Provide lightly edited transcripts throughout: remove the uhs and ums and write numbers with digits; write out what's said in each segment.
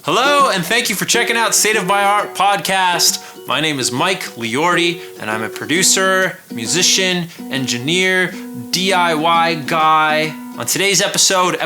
Hello, and thank you for checking out State of My Art podcast. My name is Mike Liordi, and I'm a producer, musician, engineer, DIY guy. On today's episode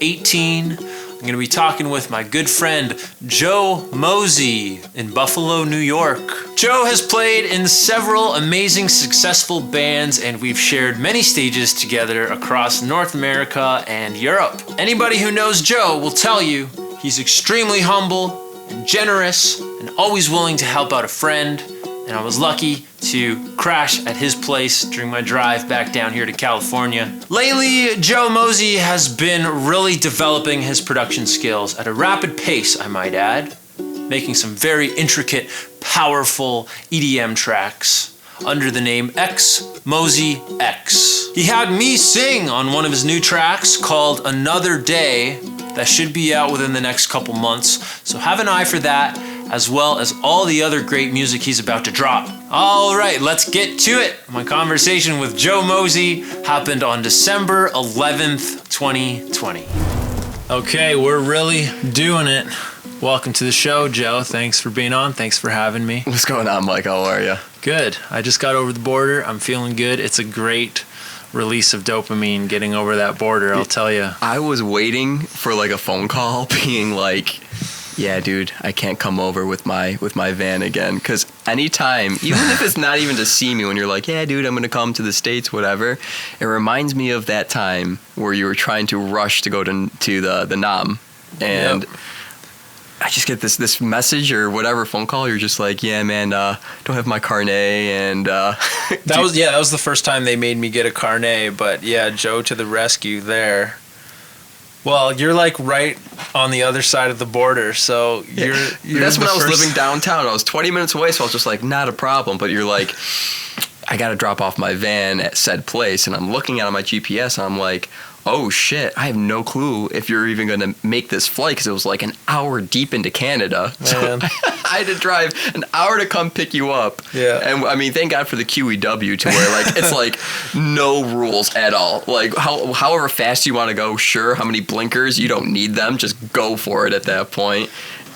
18, I'm going to be talking with my good friend Joe Mosey in Buffalo, New York. Joe has played in several amazing, successful bands, and we've shared many stages together across North America and Europe. Anybody who knows Joe will tell you he's extremely humble and generous and always willing to help out a friend. And I was lucky to crash at his place during my drive back down here to California. Lately, Joe Mosey has been really developing his production skills at a rapid pace, I might add, making some very intricate, powerful EDM tracks under the name X Mosey X. He had me sing on one of his new tracks called Another Day that should be out within the next couple months, so have an eye for that, as well as all the other great music he's about to drop. All right, let's get to it. My conversation with Joe Mosey happened on December 11th, 2020. Okay, we're really doing it. Welcome to the show, Joe. Thanks for being on. Thanks for having me. What's going on, Mike? How are you? Good. I just got over the border. I'm feeling good. It's a great release of dopamine getting over that border, I'll tell you. I was waiting for like a phone call being like, yeah, dude, I can't come over with my van again. Because anytime, even if it's not even to see me, when you're like, yeah, dude, I'm going to come to the States, whatever, it reminds me of that time where you were trying to rush to go to the NAM. And yep. I just get this message or whatever phone call. You're just like, yeah, man, don't have my carnet, and that was the first time they made me get a carnet. But yeah, Joe to the rescue there. Well, you're like right on the other side of the border, so you're that's when I was living downtown. I was 20 minutes away, so I was just like, not a problem. But you're like, I got to drop off my van at said place, and I'm looking at my GPS, and I'm like, oh shit, I have no clue if you're even going to make this flight, because it was like an hour deep into Canada. Man. So I had to drive an hour to come pick you up. Yeah. And I mean, thank God for the QEW to where like it's like no rules at all. Like however fast you want to go, sure, how many blinkers, you don't need them, just go for it at that point.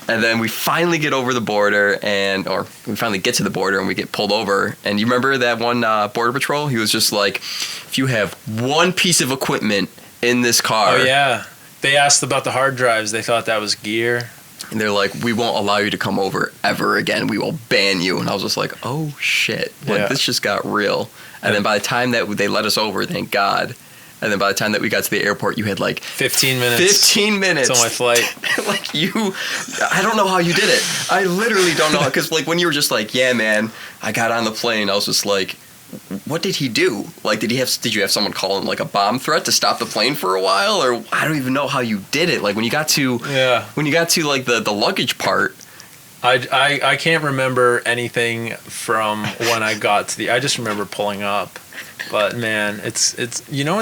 And then we finally get over the border, or we finally get to the border and we get pulled over. And you remember that one Border Patrol? He was just like, if you have one piece of equipment in this car. Oh, yeah. They asked about the hard drives. They thought that was gear. And they're like, we won't allow you to come over ever again. We will ban you. And I was just like, oh, shit. Like, This just got real. And then by the time that they let us over, thank God. And then by the time that we got to the airport, you had like 15 minutes. 15 minutes. It's on my flight. Like I don't know how you did it. I literally don't know. Because like when you were just like, yeah, man, I got on the plane. I was just like, what did he do? Like, did you have someone call him like a bomb threat to stop the plane for a while? Or I don't even know how you did it. Like when you got to like the luggage part. I can't remember anything from when I got to I just remember pulling up. But man, it's it's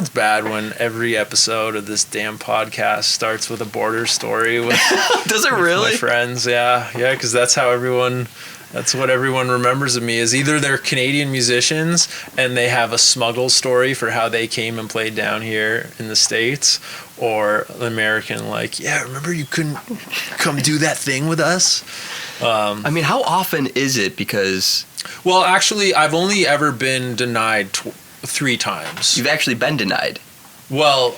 bad when every episode of this damn podcast starts with a border story with Does it really? With my friends, yeah, because that's what everyone remembers of me is either they're Canadian musicians and they have a smuggle story for how they came and played down here in the States, or an American like, yeah, remember you couldn't come do that thing with us. I mean, how often is it? Because well, actually, I've only ever been denied 3 times. You've actually been denied? Well,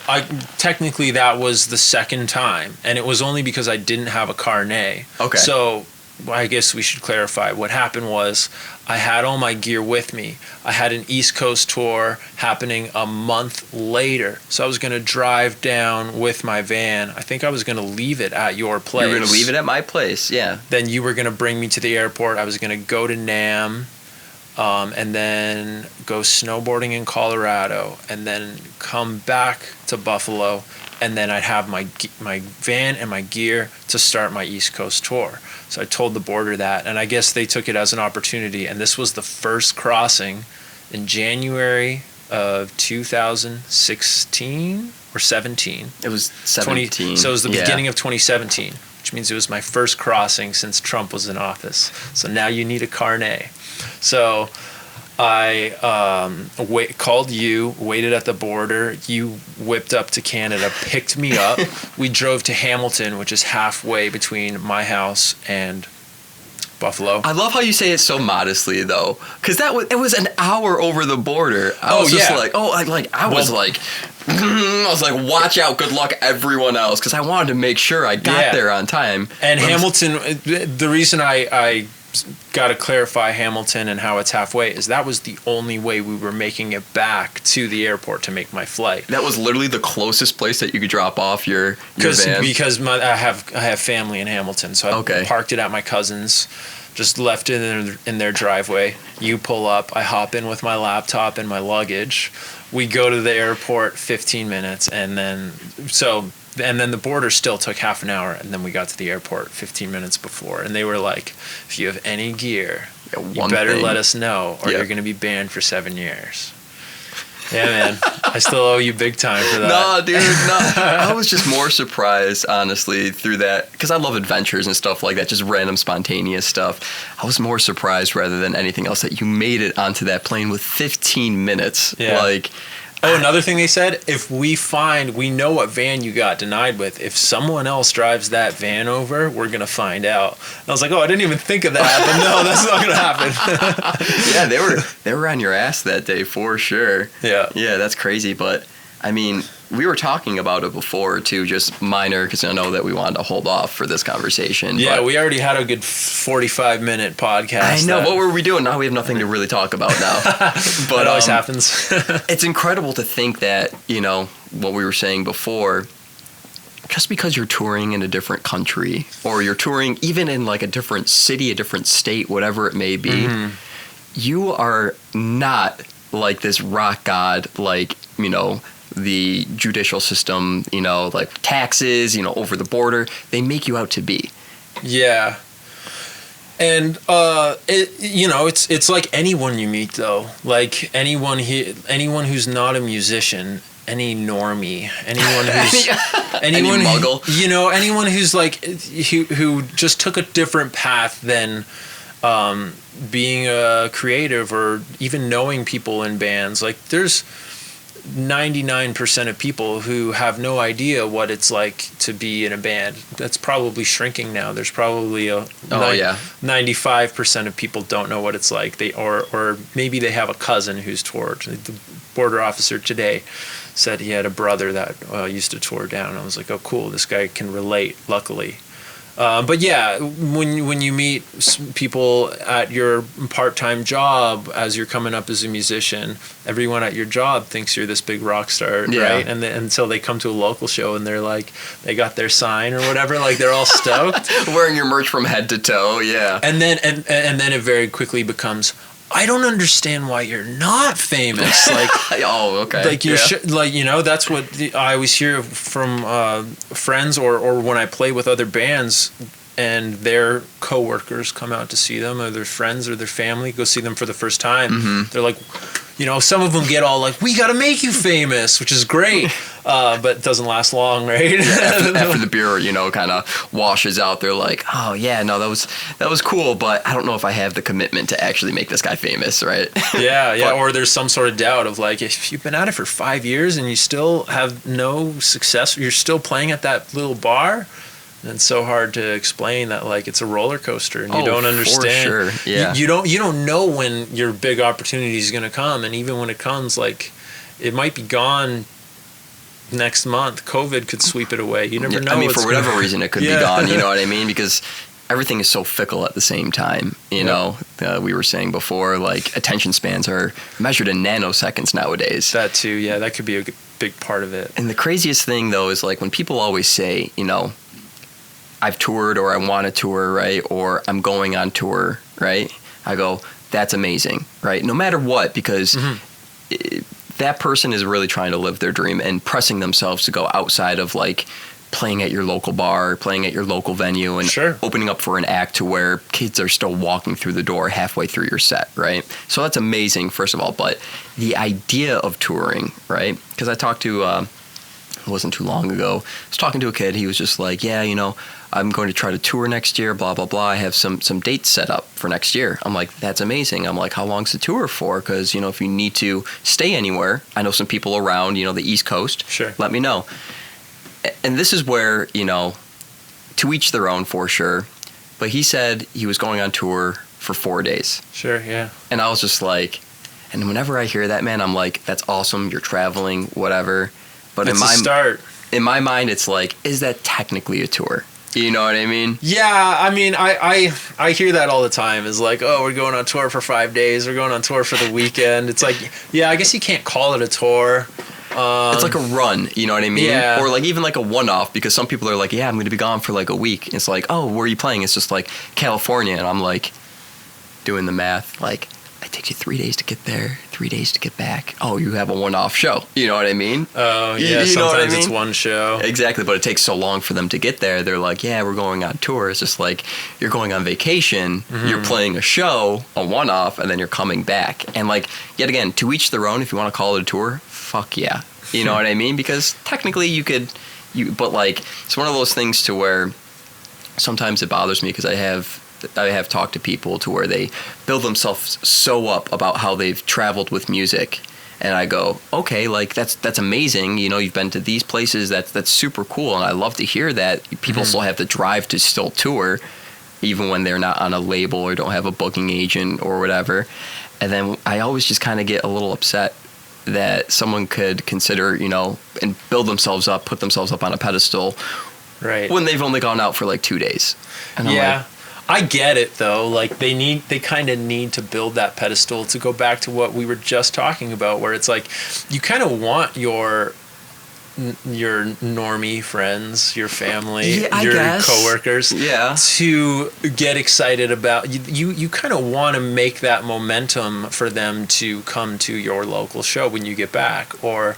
technically that was the second time, and it was only because I didn't have a carnet. Okay. So I guess we should clarify. What happened was I had all my gear with me. I had an East Coast tour happening a month later, so I was going to drive down with my van. I think I was going to leave it at your place. You were going to leave it at my place, yeah. Then you were going to bring me to the airport. I was going to go to NAM. And then go snowboarding in Colorado, and then come back to Buffalo, and then I'd have my van and my gear to start my East Coast tour. So I told the border that, and I guess they took it as an opportunity, and this was the first crossing in January of 2016 or 17. It was 17. So it was the beginning of 2017, which means it was my first crossing since Trump was in office. So now you need a carnet. So I called you, waited at the border. You whipped up to Canada, picked me up. We drove to Hamilton, which is halfway between my house and Buffalo. I love how you say it so modestly, though, because it was an hour over the border. I was like, watch out, good luck, everyone else, because I wanted to make sure I got there on time. And Hamilton, the reason I got to clarify Hamilton and how it's halfway is that was the only way we were making it back to the airport to make my flight. That was literally the closest place that you could drop off your van? Because I have family in Hamilton, so I parked it at my cousin's, just left it in their driveway. You pull up, I hop in with my laptop and my luggage. We go to the airport 15 minutes, and then the border still took half an hour, and then we got to the airport 15 minutes before, and they were like, if you have any gear, you better let us know, or you're going to be banned for 7 years. Yeah, man. I still owe you big time for that. No, dude, no. I was just more surprised, honestly, through that, because I love adventures and stuff like that, just random spontaneous stuff. I was more surprised rather than anything else that you made it onto that plane with 15 minutes. Yeah. Another thing they said, if we know what van you got denied with, if someone else drives that van over, we're going to find out. And I was like, I didn't even think of that, but no, that's not going to happen. Yeah, they were on your ass that day for sure. Yeah. Yeah, that's crazy, but I mean, we were talking about it before too, just minor, because I know that we wanted to hold off for this conversation. Yeah, we already had a good 45-minute podcast. I know. What were we doing? Now we have nothing to really talk about now. But it always happens. It's incredible to think that, what we were saying before, just because you're touring in a different country, or you're touring even in like a different city, a different state, whatever it may be, you are not like this rock god, like, the judicial system, like taxes, over the border, they make you out to be. Yeah. And it's like anyone you meet though, like anyone who's not a musician, any normie, anyone who's anyone muggle, anyone who's like who just took a different path than being a creative or even knowing people in bands. Like there's 99% of people who have no idea what it's like to be in a band. That's probably shrinking now. There's probably 95% of people don't know what it's like. Or maybe they have a cousin who's toured. The border officer today said he had a brother that used to tour down. I was like, oh, cool. This guy can relate, luckily. But yeah, when you meet people at your part-time job as you're coming up as a musician, everyone at your job thinks you're this big rock star, right? And until they come to a local show and they're like, they got their sign or whatever, like they're all stoked, wearing your merch from head to toe, yeah. And then it very quickly becomes, I don't understand why you're not famous. Like, oh, okay. Like that's what I always hear from friends or when I play with other bands and their coworkers come out to see them, or their friends or their family go see them for the first time. Mm-hmm. They're like, some of them get all like, we got to make you famous, which is great. But it doesn't last long, right? After the beer, kind of washes out, they're like, oh yeah, no, that was cool, but I don't know if I have the commitment to actually make this guy famous, right? Yeah. Or there's some sort of doubt of like, if you've been at it for 5 years and you still have no success, you're still playing at that little bar. And it's so hard to explain that, like, it's a roller coaster and you don't understand. For sure. Yeah. You don't know when your big opportunity is going to come, and even when it comes, like, it might be gone next month. COVID could sweep it away. You never know. I mean, for whatever reason, it could be gone. You know what I mean? Because everything is so fickle at the same time. We were saying before, like, attention spans are measured in nanoseconds nowadays. That too. Yeah, that could be a big part of it. And the craziest thing, though, is like when people always say, I've toured, or I want to tour, right? Or I'm going on tour, right? I go, that's amazing, right? No matter what, because that person is really trying to live their dream and pressing themselves to go outside of like playing at your local bar, playing at your local venue, and opening up for an act to where kids are still walking through the door halfway through your set, right? So that's amazing, first of all. But the idea of touring, right? Because I talked to it wasn't too long ago. I was talking to a kid. He was just like, yeah, I'm going to try to tour next year, blah, blah, blah. I have some dates set up for next year. I'm like, that's amazing. I'm like, how long's the tour for? Because, if you need to stay anywhere, I know some people around, the East Coast. Sure. Let me know. And this is where, to each their own for sure. But he said he was going on tour for 4 days. Sure, yeah. And I was just like, and whenever I hear that, man, I'm like, that's awesome. You're traveling, whatever. But It's a start. In my mind, it's like, is that technically a tour? You know what I mean? Yeah, I mean, I hear that all the time. Is like, oh, we're going on tour for 5 days. We're going on tour for the weekend. It's like, yeah, I guess you can't call it a tour. It's like a run, you know what I mean? Yeah. Or like even like a one-off, because some people are like, yeah, I'm going to be gone for like a week. It's like, oh, where are you playing? It's just like California. And I'm like doing the math. Like, it takes you 3 days to get there, 3 days to get back. Oh, you have a one-off show. You know what I mean? Oh, yeah, you know what I sometimes mean? it's one show. Exactly, but it takes so long for them to get there. They're like, yeah, we're going on tour. It's just like you're going on vacation, you're playing a show, a one-off, and then you're coming back. And like, yet again, to each their own. If you want to call it a tour, fuck yeah. You know what I mean? Because technically but like, it's one of those things to where sometimes it bothers me because I have talked to people to where they build themselves so up about how they've traveled with music. And I go, okay, like that's amazing. You've been to these places. That's super cool. And I love to hear that people still have the drive to still tour, even when they're not on a label or don't have a booking agent or whatever. And then I always just kind of get a little upset that someone could consider, and build themselves up, put themselves up on a pedestal, Right. when they've only gone out for like 2 days. And Yeah. I get it though. Like they kind of need to build that pedestal to go back to what we were just talking about, where it's like you kind of want your normie friends, your family, your coworkers, to get excited about you. You kind of want to make that momentum for them to come to your local show when you get back. Or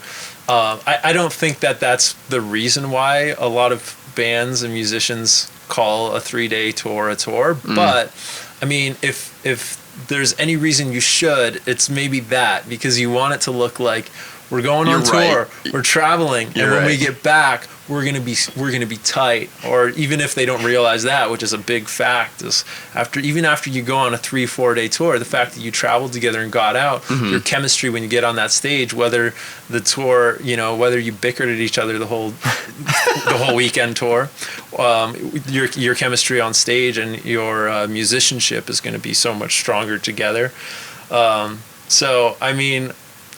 I don't think that's the reason why a lot of bands and musicians call a 3-day tour a tour, but I mean, if there's any reason you should, it's maybe that, because you want it to look like we're going on tour, we're traveling, and when we get back, we're gonna be tight. Or even if they don't realize that, which is a big fact, is after you go on a 3-4 day tour, the fact that you traveled together and got out, your chemistry when you get on that stage, whether the tour, whether you bickered at each other the whole weekend tour, your chemistry on stage and your musicianship is going to be so much stronger together. So I mean,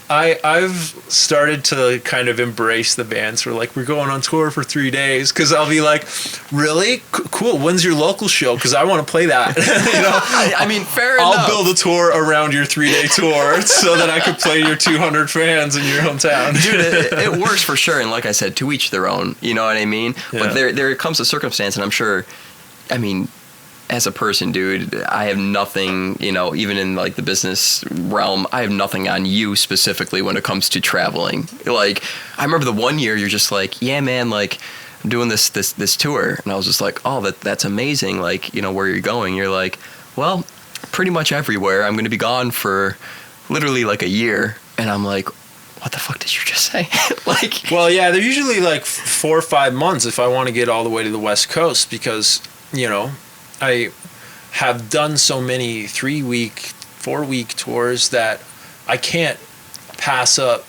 I've started to kind of embrace the bands who are like, we're going on tour for 3 days, because I'll be like, really? Cool. When's your local show? Because I want to play that. I mean, fair enough. I'll build a tour around your 3-day tour so that I could play your 200 fans in your hometown. Dude, it works for sure. And like I said, to each their own. You know what I mean? Yeah. But there comes a circumstance, and I'm sure, I mean, as a person, dude, I have nothing, even in like the business realm, I have nothing on you specifically when it comes to traveling. Like, I remember the one year you're just like, yeah, man, like I'm doing this tour. And I was just like, oh, that's amazing. Like, where you're going. You're like, well, pretty much everywhere. I'm going to be gone for literally like a year. And I'm like, what the fuck did you just say? Like, well, yeah, they're usually like 4 or 5 months if I want to get all the way to the West Coast, because, I have done so many 3-week, 4-week tours that I can't pass up.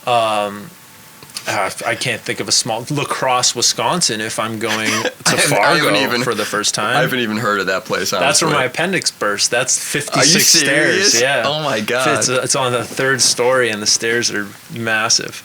I can't think of a small La Crosse, Wisconsin, if I'm going to Fargo for the first time. I haven't even heard of that place. Honestly. That's where my appendix burst. That's 56 stairs. Yeah. Oh my god. It's on the 3rd story, and the stairs are massive.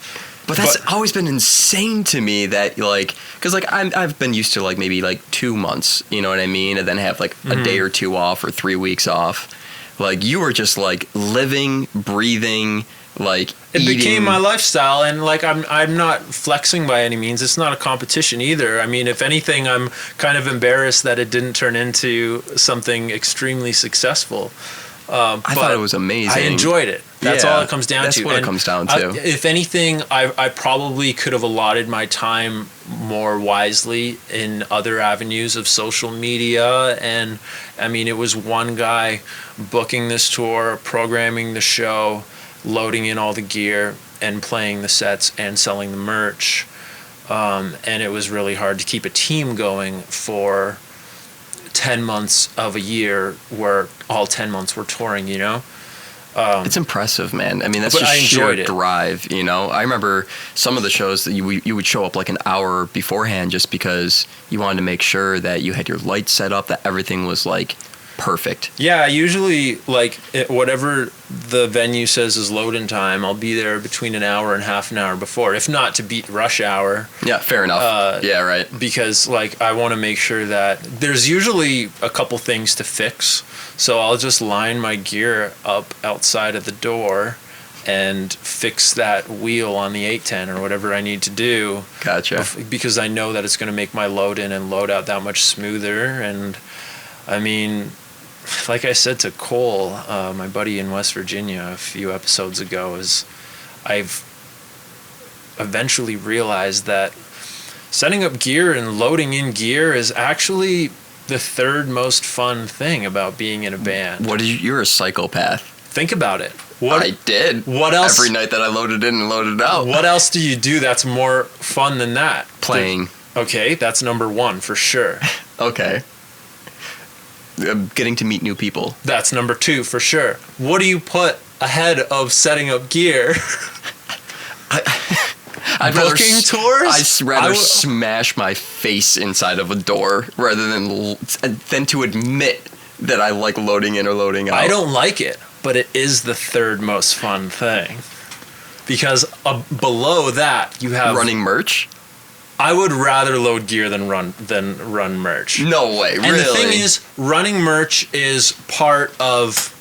But that's always been insane to me that, like, because, like, I've been used to, like, maybe, like, 2 months, you know what I mean? And then have, like, a day or 2 off or 3 weeks off. Like, you were just, like, living, breathing, like, it became my lifestyle, and, like, I'm not flexing by any means. It's not a competition either. I mean, if anything, I'm kind of embarrassed that it didn't turn into something extremely successful. I thought it was amazing. I enjoyed it. That's all it comes down to. That's what it comes down to. If anything, I probably could have allotted my time more wisely in other avenues of social media. And I mean, it was one guy booking this tour, programming the show, loading in all the gear, and playing the sets and selling the merch. and it was really hard to keep a team going for 10 months of a year where all 10 months we're touring, you know? It's impressive, man. I mean, that's But just I sheer enjoyed it. drive, you know? I remember some of the shows that you would show up like an hour beforehand just because you wanted to make sure that you had your lights set up, that everything was like perfect. Yeah, I usually, like, whatever the venue says is load-in time, I'll be there between an hour and half an hour before, if not to beat rush hour. Yeah, fair enough. Yeah, right. Because, like, I want to make sure that there's usually a couple things to fix. So I'll just line my gear up outside of the door and fix that wheel on the 810 or whatever I need to do. Gotcha. Because I know that it's going to make my load in and load out that much smoother. And, I mean, like I said to Cole, my buddy in West Virginia a few episodes ago, is I've eventually realized that setting up gear and loading in gear is actually the third most fun thing about being in a band. You're a psychopath. Think about it. I did. What else? Every night that I loaded in and loaded out. What else do you do that's more fun than that? Playing. Okay, that's number one for sure. Okay. Getting to meet new people. That's number two for sure. What do you put ahead of setting up gear? Booking tours? I'd rather smash my face inside of a door rather than to admit that I like loading in or loading out. I don't like it, but it is the third most fun thing. Because below that, you have... Running merch? I would rather load gear than run merch. No way, really? And the thing is, running merch is part of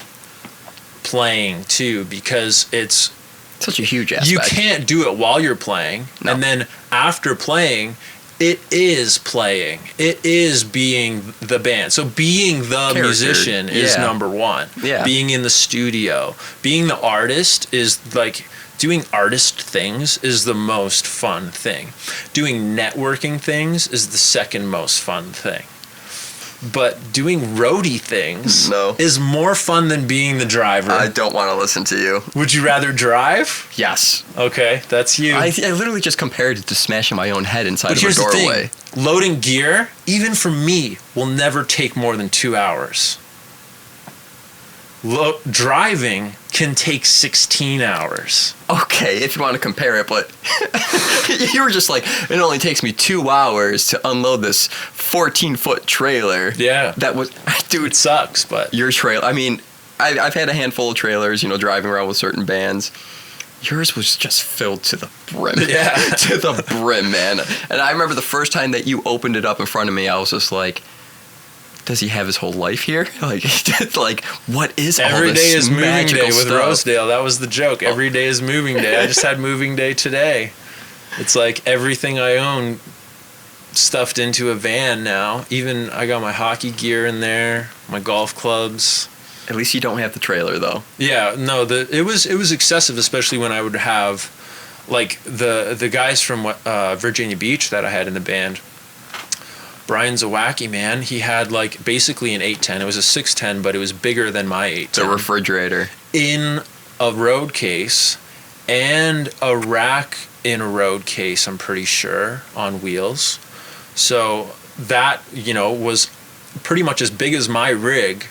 playing, too, because it's... Such a huge aspect. You can't do it while you're playing. No. And then after playing, it is playing. It is being the band. So being the Character. Musician is number one. Yeah. Being in the studio. Being the artist is like... Doing artist things is the most fun thing. Doing networking things is the second most fun thing. But doing roadie things is more fun than being the driver. I don't want to listen to you. Would you rather drive? Yes. Okay, that's you. I literally just compared it to smashing my own head inside of a doorway. The thing. Loading gear, even for me, will never take more than 2 hours. Driving can take 16 hours. Okay, if you want to compare it, but you were just like, it only takes me 2 hours to unload this 14-foot trailer. Yeah. That was, dude. It sucks, but. Your trailer, I mean, I've had a handful of trailers, you know, driving around with certain bands. Yours was just filled to the brim. Yeah. To the brim, man. And I remember the first time that you opened it up in front of me, I was just like, does he have his whole life here? Like what is all this Every day is moving day with stuff? Rosedale. That was the joke. Every day is moving day. I just had moving day today. It's like everything I own stuffed into a van now. Even I got my hockey gear in there, my golf clubs. At least you don't have the trailer, though. Yeah, no, it was excessive, especially when I would have, like, the guys from Virginia Beach that I had in the band. Brian Zawacki, man, he had, like, basically an 810. It was a 610, but it was bigger than my 810. The refrigerator. In a road case and a rack in a road case, I'm pretty sure, on wheels. So that, you know, was pretty much as big as my rig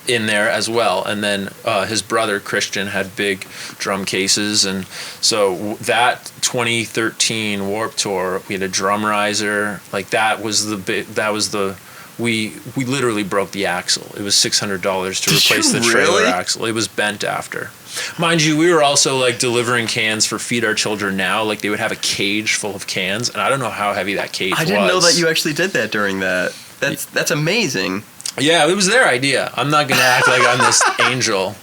in there as well. And then his brother Christian had big drum cases, and so that 2013 Warped Tour, we had a drum riser. Like we literally broke the axle. It was $600 to replace the trailer axle. It was bent after. Mind you, we were also like delivering cans for Feed Our Children Now. Like they would have a cage full of cans, and I don't know how heavy that cage was. I didn't know that you actually did that during that. That's amazing. Yeah, it was their idea. I'm not gonna act like I'm this angel.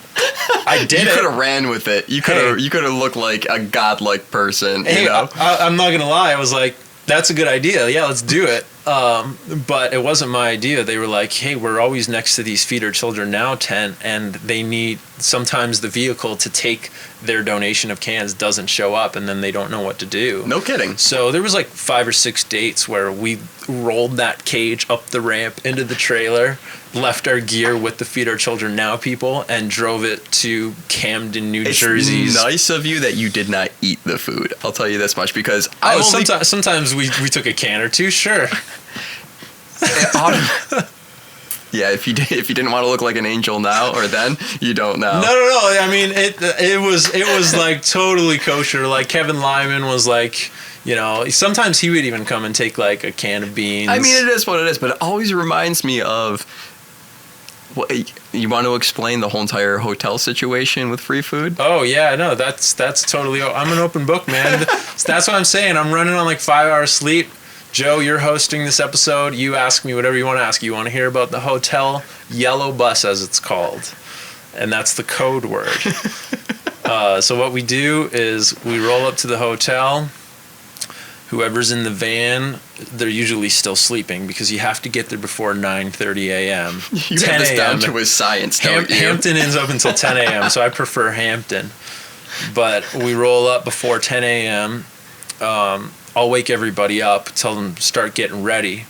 I did it. You could have ran with it. You could have looked like a godlike person. Hey, you know? I'm not gonna lie. I was like, that's a good idea. Yeah, let's do it. But it wasn't my idea. They were like, hey, we're always next to these Feed Our Children Now tent, and they need, sometimes the vehicle to take their donation of cans doesn't show up, and then they don't know what to do. No kidding. So there was like 5 or 6 dates where we rolled that cage up the ramp into the trailer, left our gear with the Feed Our Children Now people, and drove it to Camden, New Jersey. It's nice of you that you did not eat the food. I'll tell you this much, because sometimes we took a can or two, sure. Yeah, if you didn't want to look like an angel now or then, you don't know. No. I mean, it was like totally kosher. Like Kevin Lyman was like, sometimes he would even come and take like a can of beans. I mean, it is what it is, but it always reminds me of. You want to explain the whole entire hotel situation with free food? Oh yeah, no, that's totally. I'm an open book, man. That's what I'm saying. I'm running on like 5 hours sleep. Joe, you're hosting this episode. You ask me whatever you want to ask. You want to hear about the hotel yellow bus, as it's called, and that's the code word. So what we do is we roll up to the hotel. Whoever's in the van, they're usually still sleeping because you have to get there before 9:30 a.m. You have this down to a science, don't you? Hampton ends up until 10 a.m., so I prefer Hampton. But we roll up before 10 a.m. I'll wake everybody up, tell them start getting ready.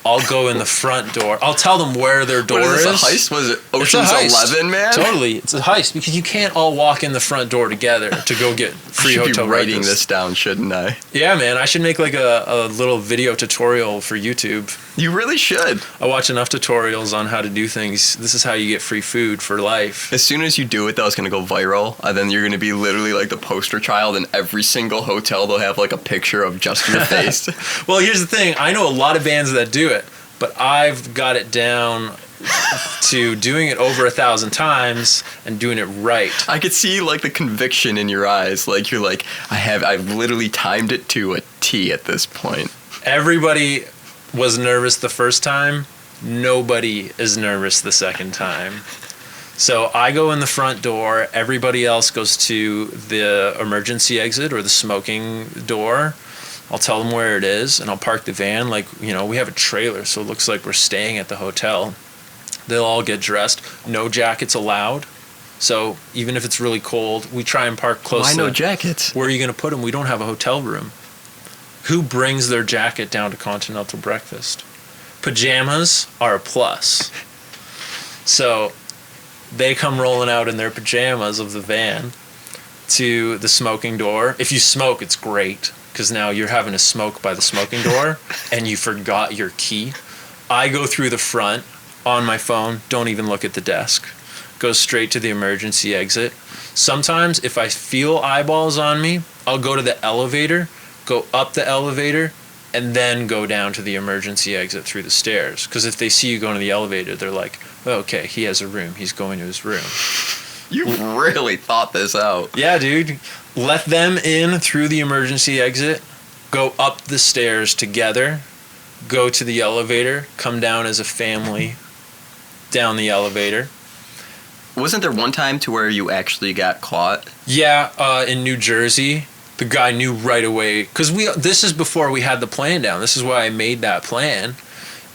I'll go in the front door. I'll tell them where their door is. What is this, a heist? Was it Ocean's 11, man? Totally. It's a heist because you can't all walk in the front door together to go get free hotel breakfast. I should be writing this down, shouldn't I? Yeah, man. I should make like a little video tutorial for YouTube. You really should. I watch enough tutorials on how to do things. This is how you get free food for life. As soon as you do it, though, it's going to go viral. And then you're going to be literally like the poster child in every single hotel. They'll have like a picture of just your face. Well, here's the thing. I know a lot of bands that do it, but I've got it down to doing it over 1,000 times and doing it right. I could see like the conviction in your eyes. Like you're like, I've literally timed it to a T at this point. Everybody was nervous the first time. Nobody is nervous the second time. So I go in the front door. Everybody else goes to the emergency exit or the smoking door. I'll tell them where it is, and I'll park the van. Like, we have a trailer, so it looks like we're staying at the hotel. They'll all get dressed. No jackets allowed. So even if it's really cold, we try and park close. Why no jackets? Where are you going to put them? We don't have a hotel room. Who brings their jacket down to continental breakfast? Pajamas are a plus. So they come rolling out in their pajamas of the van to the smoking door. If you smoke, it's great, because now you're having a smoke by the smoking door and you forgot your key. I go through the front on my phone, don't even look at the desk. Go straight to the emergency exit. Sometimes if I feel eyeballs on me, I'll go to the elevator, go up the elevator, and then go down to the emergency exit through the stairs. Because if they see you going to the elevator, they're like, oh, okay, he has a room. He's going to his room. You really thought this out. Yeah, dude. Let them in through the emergency exit, go up the stairs together, go to the elevator, come down as a family down the elevator. Wasn't there one time to where you actually got caught? Yeah, in New Jersey. The guy knew right away, because this is before we had the plan down. This is why I made that plan,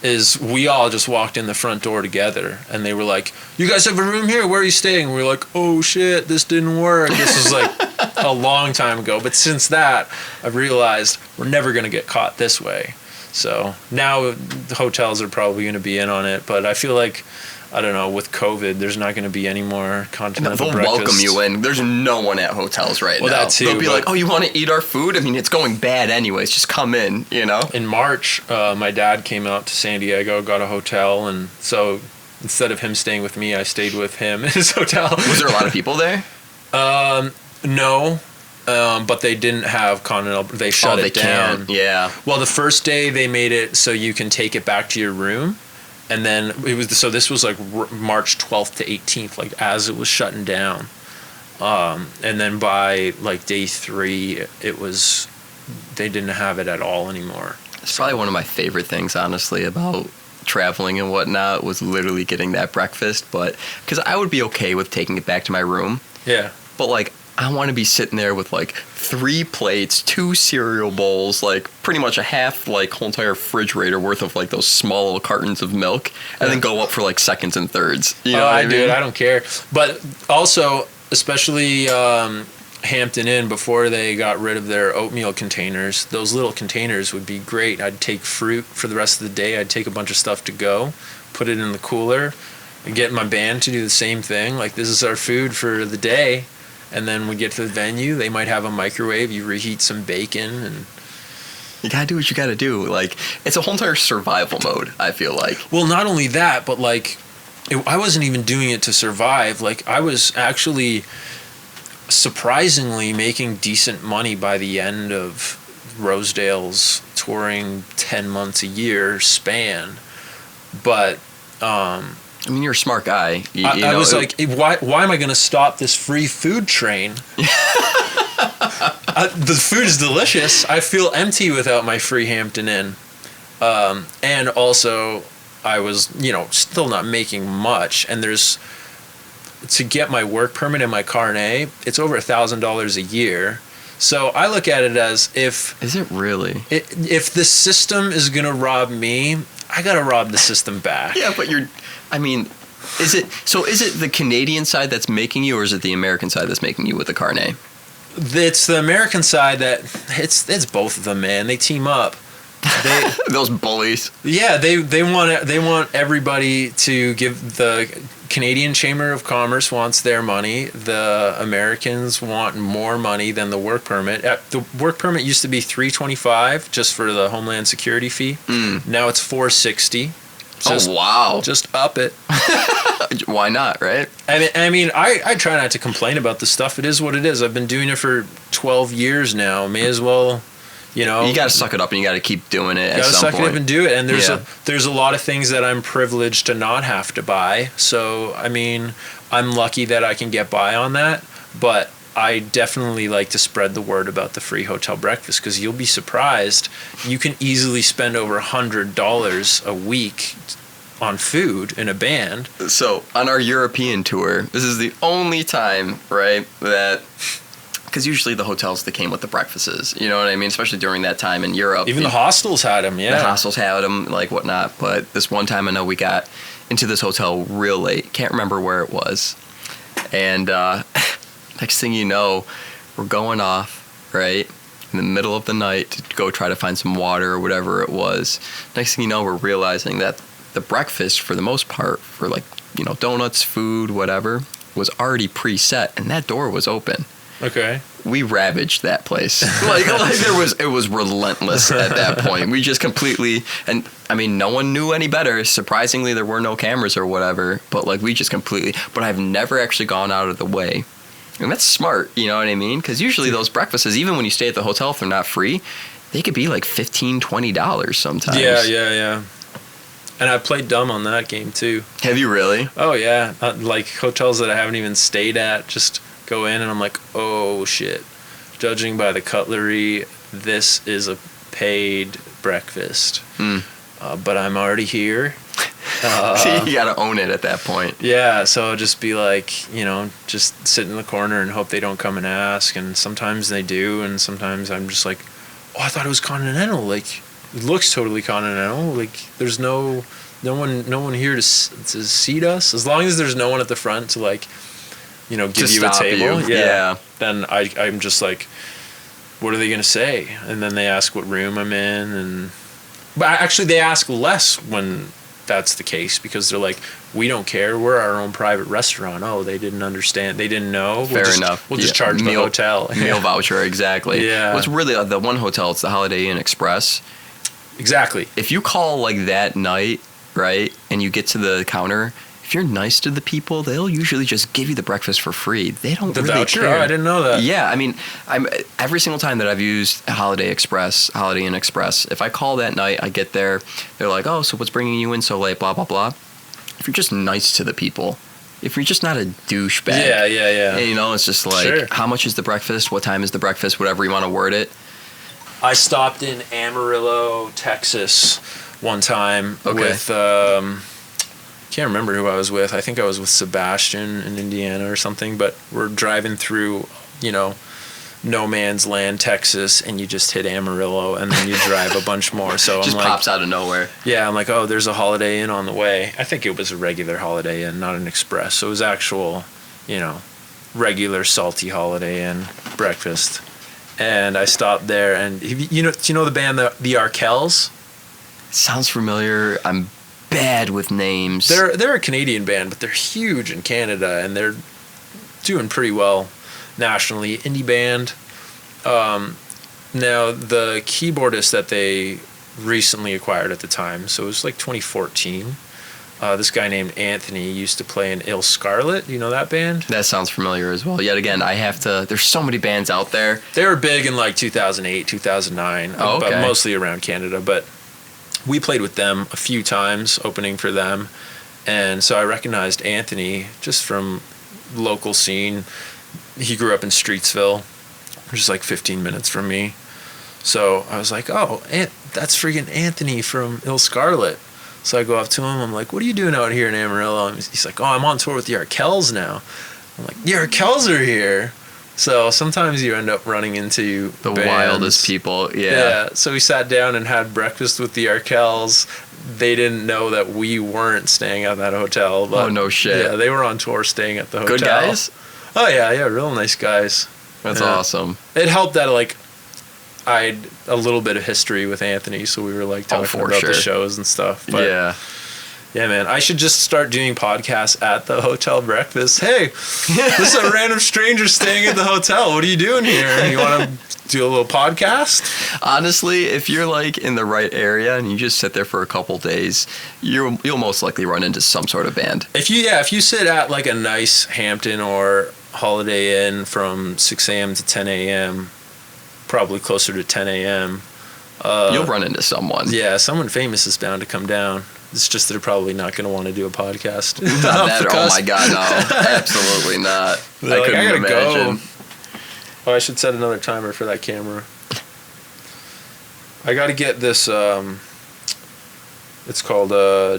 is we all just walked in the front door together, and they were like, you guys have a room here? Where are you staying? We were like, oh shit, this didn't work. This was like a long time ago. But since that, I've realized we're never going to get caught this way. So now the hotels are probably going to be in on it, but I feel like, I don't know, with COVID, there's not going to be any more continental breakfast. They'll welcome you in. There's no one at hotels right now. That too, they'll be like, oh, you want to eat our food? I mean, it's going bad anyways. Just come in, In March, my dad came out to San Diego, got a hotel, and so instead of him staying with me, I stayed with him in his hotel. Was there a lot of people there? No. But they didn't have continental. They shut it down. Can't. Yeah. Well, the first day they made it so you can take it back to your room. And then this was like March 12th to 18th, like as it was shutting down. And then by like day 3, they didn't have it at all anymore. It's probably one of my favorite things, honestly, about traveling and whatnot, was literally getting that breakfast. But because I would be okay with taking it back to my room. Yeah. But like, I want to be sitting there with like 3 plates, 2 cereal bowls, like pretty much a half, like whole entire refrigerator worth of like those small little cartons of milk, and then go up for like seconds and thirds. You know what I mean? do it. I don't care. But also, especially Hampton Inn, before they got rid of their oatmeal containers, those little containers would be great. I'd take fruit for the rest of the day. I'd take a bunch of stuff to go, put it in the cooler, and get my band to do the same thing. Like, this is our food for the day. And then we get to the venue, they might have a microwave. You reheat some bacon, and you gotta do what you gotta do. Like, it's a whole entire survival mode, I feel like. Well, not only that, but like, I wasn't even doing it to survive. Like, I was actually surprisingly making decent money by the end of Rosedale's touring 10 months a year span. But I mean, you're a smart guy. I was like, why am I going to stop this free food train? The food is delicious. I feel empty without my free Hampton Inn. And also, I was, still not making much. And to get my work permit and my carnet, it's over $1,000 a year. So I look at it as Is it really? If the system is going to rob me, I got to rob the system back. Yeah, but is it the Canadian side that's making you, or is it the American side that's making you with the carnet? It's the American side that it's both of them, man. They team up. Those bullies. Yeah, they want everybody to give. The Canadian Chamber of Commerce wants their money. The Americans want more money than the work permit. The work permit used to be $325 just for the Homeland Security fee. Now it's $460. Oh wow! Just up it. Why not, right? I mean, I try not to complain about the stuff. It is what it is. I've been doing it for 12 years now. May as well, You got to suck it up and you got to keep doing it at some point. You got to suck it up and do it. And there's a lot of things that I'm privileged to not have to buy. So, I mean, I'm lucky that I can get by on that. But I definitely like to spread the word about the free hotel breakfast, because you'll be surprised. You can easily spend over $100 a week on food in a band. So on our European tour, this is the only time, right, that, because usually the hotels that came with the breakfasts, you know what I mean, especially during that time in Europe. Even the hostels had them, yeah. The hostels had them, like whatnot. But this one time I know we got into this hotel real late. Can't remember where it was. And next thing you know, we're going off, right, in the middle of the night to go try to find some water or whatever it was. Next thing you know, we're realizing that the breakfast, for the most part, for like, donuts, food, whatever, was already preset, and that door was open. Okay. We ravaged that place. It was relentless at that point. We just completely, and I mean, no one knew any better. Surprisingly, there were no cameras or whatever, but we just completely, but I've never actually gone out of the way. And that's smart, you know what I mean? Because usually those breakfasts, even when you stay at the hotel, if they're not free, they could be like $15, $20 sometimes. Yeah. And I played dumb on that game too. Have you really? Oh yeah, like hotels that I haven't even stayed at, just go in and I'm like, oh shit. Judging by the cutlery, this is a paid breakfast. But I'm already here. You gotta own it at that point. Yeah, so I'll just be like, just sit in the corner and hope they don't come and ask. And sometimes they do, and sometimes I'm just like, oh, I thought it was continental. Like, it looks totally continental. Like, there's no one here to seat us. As long as there's no one at the front to give you a table. Yeah. Then I'm just like, what are they gonna say? And then they ask what room I'm in, but actually they ask less when that's the case, because they're like, we don't care, we're our own private restaurant. Oh, they didn't understand, they didn't know. Fair enough. We'll just charge the hotel. Meal voucher, exactly. Yeah. What's really the one hotel, it's the Holiday Inn Express. Exactly. If you call that night, right, and you get to the counter, if you're nice to the people, they'll usually just give you the breakfast for free. They don't really voucher? care. Oh, I didn't know that. Yeah, I mean, every single time that I've used Holiday Inn Express, if I call that night, I get there, they're like, oh, so what's bringing you in so late, blah, blah, blah. If you're just nice to the people, if you're just not a douchebag. Yeah. And, it's just like, sure. How much is the breakfast? What time is the breakfast? Whatever you want to word it. I stopped in Amarillo, Texas one time with... can't remember who I was with. I think I was with Sebastian in Indiana or something, but we're driving through no man's land, Texas, and you just hit Amarillo, and then you drive a bunch more. So just I'm like, pops out of nowhere. Yeah, I'm like, oh, there's a Holiday Inn on the way. I think it was a regular Holiday Inn, not an express. So it was actual, regular salty Holiday Inn breakfast. And I stopped there, and do you know the band the Arkells? Sounds familiar. I'm bad with names. They're a Canadian band, but they're huge in Canada, and they're doing pretty well nationally. Indie band. Now the keyboardist that they recently acquired at the time, so it was like 2014. This guy named Anthony used to play in Il Scarlet. Do you know that band? That sounds familiar as well. Yet again, there's so many bands out there. They were big in like 2008, 2009, oh, okay. But mostly around Canada. But we played with them a few times, opening for them. And so I recognized Anthony just from local scene. He grew up in Streetsville, which is like 15 minutes from me. So I was like, oh, that's freaking Anthony from Il Scarlet. So I go up to him. I'm like, what are you doing out here in Amarillo? And he's like, oh, I'm on tour with the Arkells now. I'm like, the Arkells are here. So sometimes you end up running into the bands. Wildest people. Yeah. So we sat down and had breakfast with the Arkells. They didn't know that we weren't staying at that hotel. But oh, no shit. Yeah, they were on tour staying at the hotel. Good guys? Oh, yeah, real nice guys. That's awesome. It helped that, like, I had a little bit of history with Anthony, so we were, like, talking about the shows and stuff. But yeah. Yeah, man, I should just start doing podcasts at the hotel breakfast. Hey, this is a random stranger staying at the hotel. What are you doing here? You want to do a little podcast? Honestly, if you're like in the right area and you just sit there for a couple days, you'll most likely run into some sort of band. If you sit at like a nice Hampton or Holiday Inn from 6 a.m. to 10 a.m., probably closer to 10 a.m., you'll run into someone. Yeah, someone famous is bound to come down. It's just they're probably not going to want to do a podcast. Oh my God, no. Absolutely not. I couldn't imagine. Go. Oh, I should set another timer for that camera. I got to get this, it's called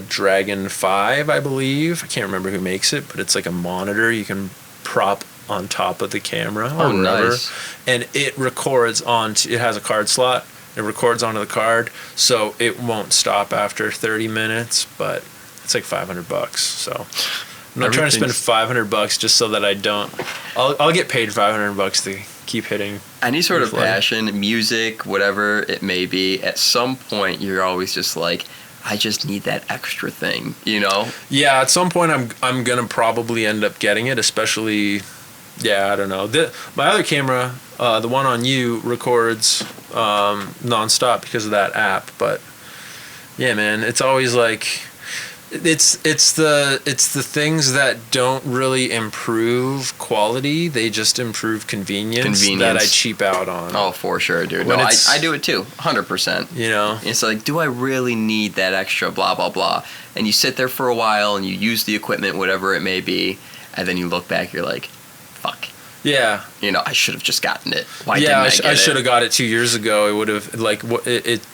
Dragon 5, I believe. I can't remember who makes it, but it's like a monitor you can prop on top of the camera. Oh, nice. And it records it has a card slot. It records onto the card, so it won't stop after 30 minutes, but it's like $500. So I'm not trying to spend $500 just so that I don't. I'll get paid $500 to keep hitting. Any sort of passion, music, whatever it may be, at some point you're always just like, I just need that extra thing, you know? Yeah, at some point I'm gonna probably end up getting it, especially. Yeah, I don't know. My other camera, the one on you, records nonstop because of that app. But yeah, man, it's always like it's the things that don't really improve quality. They just improve convenience. That I cheap out on. Oh, for sure, dude. No, I do it too, 100%. You know, it's like, do I really need that extra blah blah blah? And you sit there for a while and you use the equipment, whatever it may be, and then you look back, you're like, fuck. Yeah. You know, I should have just gotten it. Why didn't I get it? I should have got it 2 years ago. It would have, like, it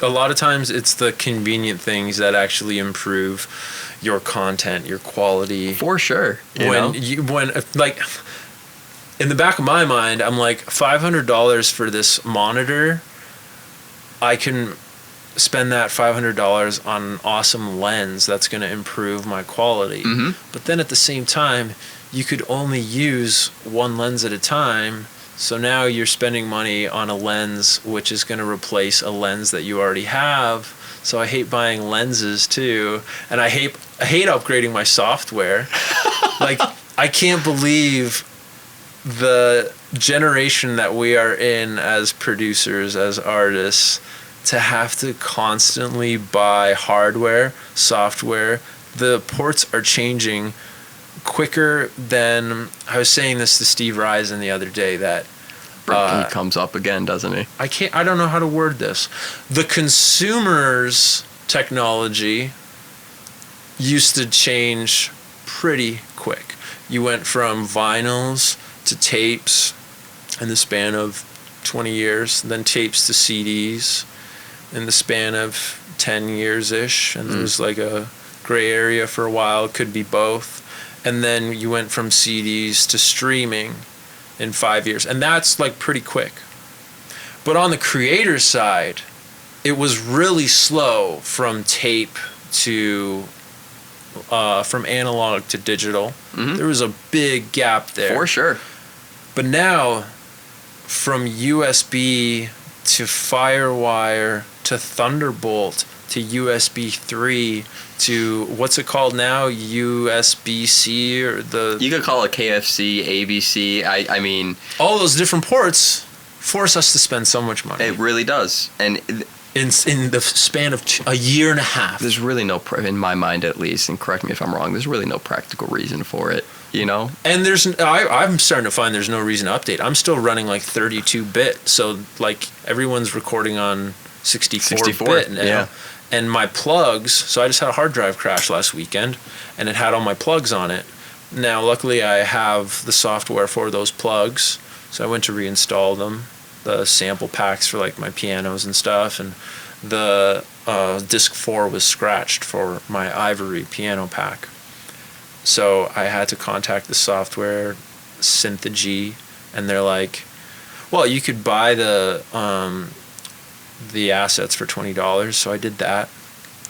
a lot of times it's the convenient things that actually improve your content, your quality. For sure. When like, in the back of my mind, I'm like, $500 for this monitor, I can spend that $500 on an awesome lens that's going to improve my quality. Mm-hmm. But then at the same time, you could only use one lens at a time. So now you're spending money on a lens which is going to replace a lens that you already have. So I hate buying lenses too, and I hate upgrading my software. Like, I can't believe the generation that we are in as producers, as artists, to have to constantly buy hardware, software. The ports are changing quicker than. I was saying this to Steve Risen the other day, that he comes up again, doesn't he? I don't know how to word this. The consumer's technology used to change pretty quick. You went from vinyls to tapes in the span of 20 years, then tapes to CDs in the span of 10 years-ish, and there was like a gray area for a while. It could be both. And then you went from CDs to streaming, in 5 years, and that's like pretty quick. But on the creator side, it was really slow from tape to from analog to digital. Mm-hmm. There was a big gap there. For sure. But now, from USB to Firewire to Thunderbolt to USB 3 to what's it called now? USB-C or the... You could call it KFC, ABC. I mean... All those different ports force us to spend so much money. It really does. And... In the span of a year and a half. There's really no, in my mind at least, and correct me if I'm wrong, there's really no practical reason for it, you know? And I'm starting to find there's no reason to update. I'm still running like 32-bit, so like everyone's recording on 64-bit now. Yeah. And my plugs, so I just had a hard drive crash last weekend, and it had all my plugs on it. Now, luckily, I have the software for those plugs, so I went to reinstall them. The sample packs for like my pianos and stuff, and the disc 4 was scratched for my Ivory piano pack, so I had to contact the software Synthogy, and they're like, well, you could buy the assets for $20. So I did that.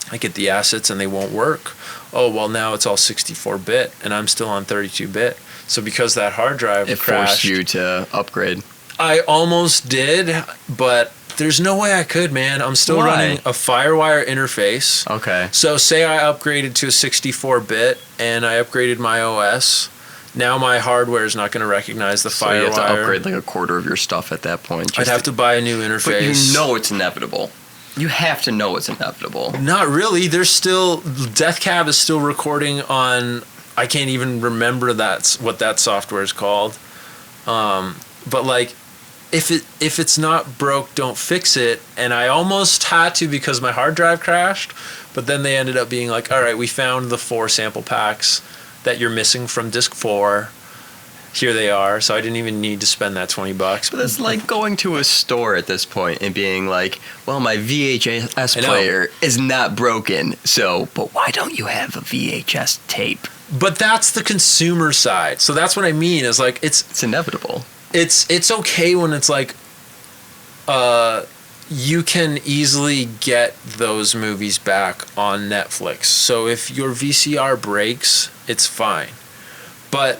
I get the assets and they won't work. Oh, well, now it's all 64-bit and I'm still on 32-bit. So because that hard drive it crashed, forced you to upgrade. I almost did, but there's no way I could, man. I'm still running a Firewire interface. Okay. So say I upgraded to a 64-bit and I upgraded my OS. Now my hardware is not going to recognize the Firewire. So you have to upgrade like a quarter of your stuff at that point. I'd have to buy a new interface. But you know it's inevitable. You have to know it's inevitable. Not really. There's still... Death Cab is still recording on... I can't even remember what that software is called. But like... If it's not broke, don't fix it. And I almost had to because my hard drive crashed. But then they ended up being like, all right, we found the 4 sample packs that you're missing from disc 4. Here they are. So I didn't even need to spend that $20. But that's like going to a store at this point and being like, well, my VHS player is not broken. So, but why don't you have a VHS tape? But that's the consumer side. So that's what I mean is like, it's inevitable. It's okay when it's like you can easily get those movies back on Netflix. So if your VCR breaks, it's fine. But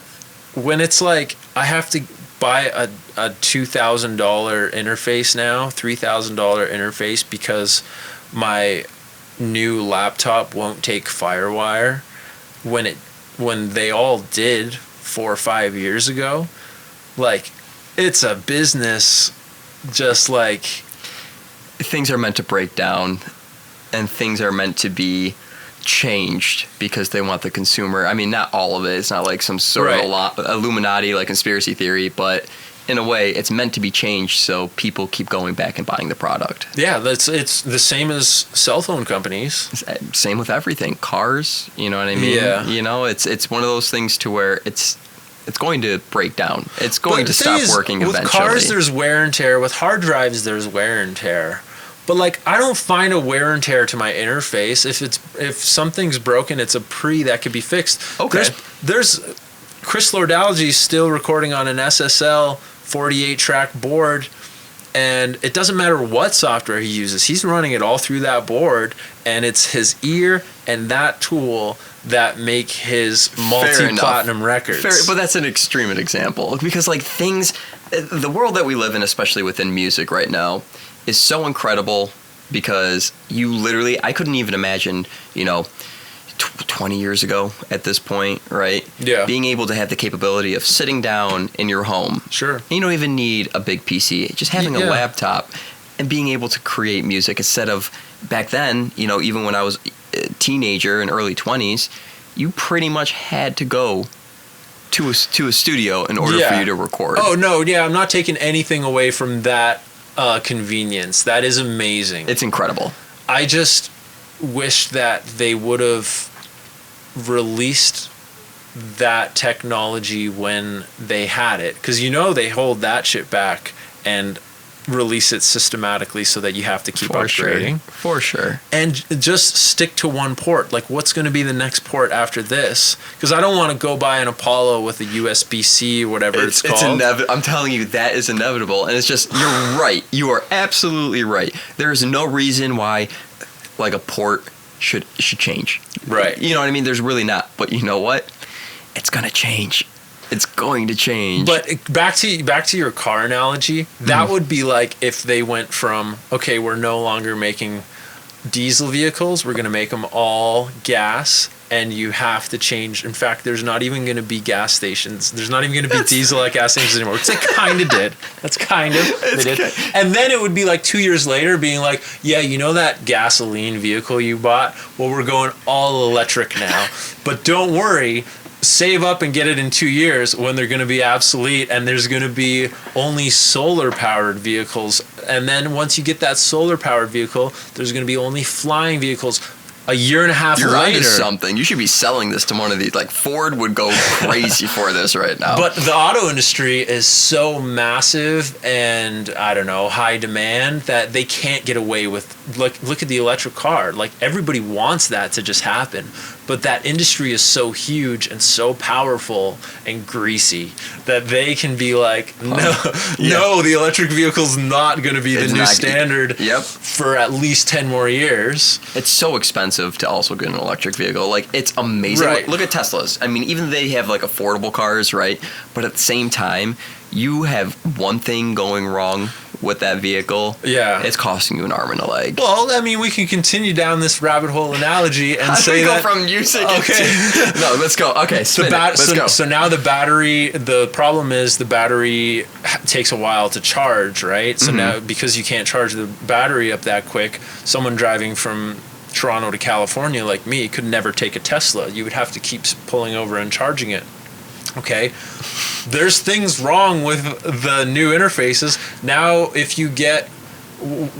when it's like I have to buy a $2,000 interface now, $3,000 interface because my new laptop won't take Firewire when they all did 4 or 5 years ago, like it's a business. Just like things are meant to break down and things are meant to be changed because they want the consumer. I mean, not all of it. It's not like some sort of Illuminati like conspiracy theory, but in a way it's meant to be changed so people keep going back and buying the product. Yeah, it's the same as cell phone companies. Same with everything. Cars, you know what I mean? Yeah. You know, it's one of those things to where it's going to break down. It's going to stop working eventually. With cars, there's wear and tear. With hard drives, there's wear and tear. But like, I don't find a wear and tear to my interface. If something's broken, it's a that could be fixed. Okay. There's Chris Lordalgy's still recording on an SSL 48-track board, and it doesn't matter what software he uses. He's running it all through that board, and it's his ear and that tool that make his multi-platinum records. Fair, but that's an extreme example because like the world that we live in, especially within music right now, is so incredible because I couldn't even imagine, 20 years ago at this point, right? Yeah. Being able to have the capability of sitting down in your home. Sure. You don't even need a big PC. Just having a laptop and being able to create music instead of back then, even when I was a teenager in early 20s, you pretty much had to go to a studio in order for you to record. Oh, no, yeah, I'm not taking anything away from that convenience. That is amazing. It's incredible. I just wish that they would have released that technology when they had it, because they hold that shit back, and release it systematically so that you have to keep For upgrading. For sure. And just stick to one port. Like, what's going to be the next port after this? Because I don't want to go buy an Apollo with a USB-C or whatever it's called. I'm telling you, that is inevitable. And it's just, you're right. You are absolutely right. There is no reason why, like, a port should change. Right. You know what I mean? There's really not. But you know what? It's going to change. It's going to change. But back to your car analogy, that would be like if they went from, okay, we're no longer making diesel vehicles, we're going to make them all gas, and you have to change. In fact, there's not even going to be gas stations. There's not even going to be diesel at gas stations anymore, which they kind of did. That's kind of, they did. And then it would be like 2 years later being like, yeah, you know that gasoline vehicle you bought? Well, we're going all electric now. But don't worry, save up and get it in 2 years when they're going to be obsolete, and there's going to be only solar powered vehicles. And then once you get that solar powered vehicle, there's going to be only flying vehicles. A year and a half You're later, onto something. You should be selling this to one of these. Like, Ford would go crazy for this right now. But the auto industry is so massive and, I don't know, high demand that they can't get away with, like, look at the electric car. Like, everybody wants that to just happen. But that industry is so huge and so powerful and greasy that they can be like, no, the electric vehicle's not going to be the new standard for at least 10 more years. It's so expensive to also get an electric vehicle. Like, it's amazing. Right. Look at Teslas. I mean, even they have, like, affordable cars, right? But at the same time, you have one thing going wrong with that vehicle, it's costing you an arm and a leg. Well, I mean, we can continue down this rabbit hole analogy and say that. How do we go from music? No, let's go. Okay, let's go. So now the battery. The problem is the battery takes a while to charge, right? So now, because you can't charge the battery up that quick, someone driving from Toronto to California like me could never take a Tesla. You would have to keep pulling over and charging it. Okay, there's things wrong with the new interfaces. Now, if you get,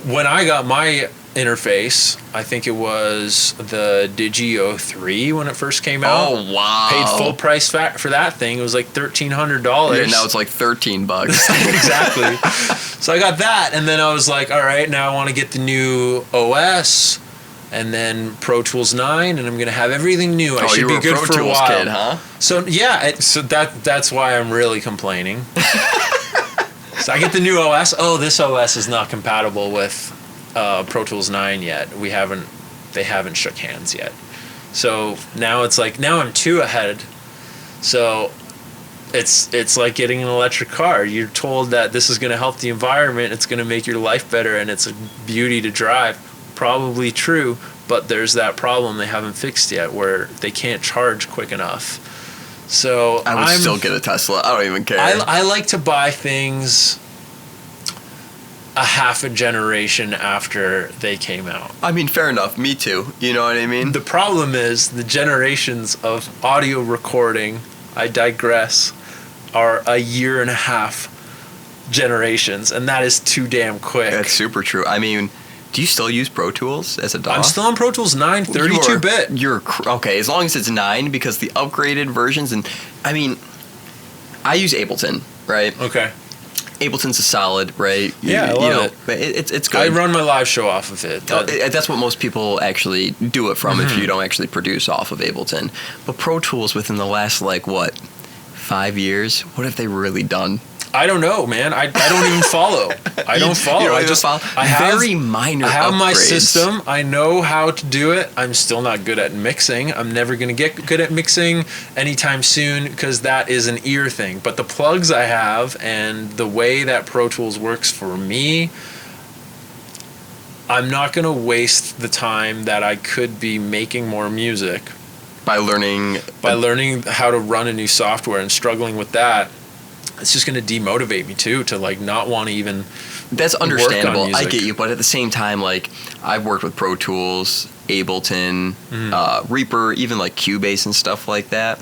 when I got my interface, I think it was the Digi 03 when it first came out. Oh, wow. Paid full price for that thing. It was like $1,300. Yeah, now it's like $13. Exactly. So I got that, and then I was like, all right, now I want to get the new OS. And then Pro Tools 9, and I'm gonna have everything new. I should be good for a while. Kid, huh? So yeah, that's why I'm really complaining. So I get the new OS. Oh, this OS is not compatible with Pro Tools 9 yet. They haven't shook hands yet. So now it's like, now I'm 2 ahead. So it's like getting an electric car. You're told that this is gonna help the environment. It's gonna make your life better, and it's a beauty to drive. Probably true, but there's that problem they haven't fixed yet where they can't charge quick enough. So I would still get a Tesla. I don't even care. I like to buy things a half a generation after they came out. I mean, fair enough. Me too. You know what I mean? The problem is the generations of audio recording, I digress, are a year and a half generations, and that is too damn quick. That's super true. I mean, do you still use Pro Tools as a DAW? I'm still on Pro Tools 9, 32-bit. You're okay, as long as it's 9, because the upgraded versions, and I mean, I use Ableton, right? Okay. Ableton's a solid, right? Yeah, I love it. It's good. I run my live show off of it. That's what most people actually do it from if you don't actually produce off of Ableton. But Pro Tools within the last, 5 years, what have they really done? I don't know, man. I don't even follow. I don't follow. I have very minor. I have upgrades. my system. I know how to do it. I'm still not good at mixing. I'm never going to get good at mixing anytime soon because that is an ear thing. But the plugs I have and the way that Pro Tools works for me, I'm not going to waste the time that I could be making more music by learning how to run a new software and struggling with that. It's just going to demotivate me too to not want to even. That's understandable. Work on music. I get you, but at the same time, I've worked with Pro Tools, Ableton, Reaper, even Cubase and stuff like that.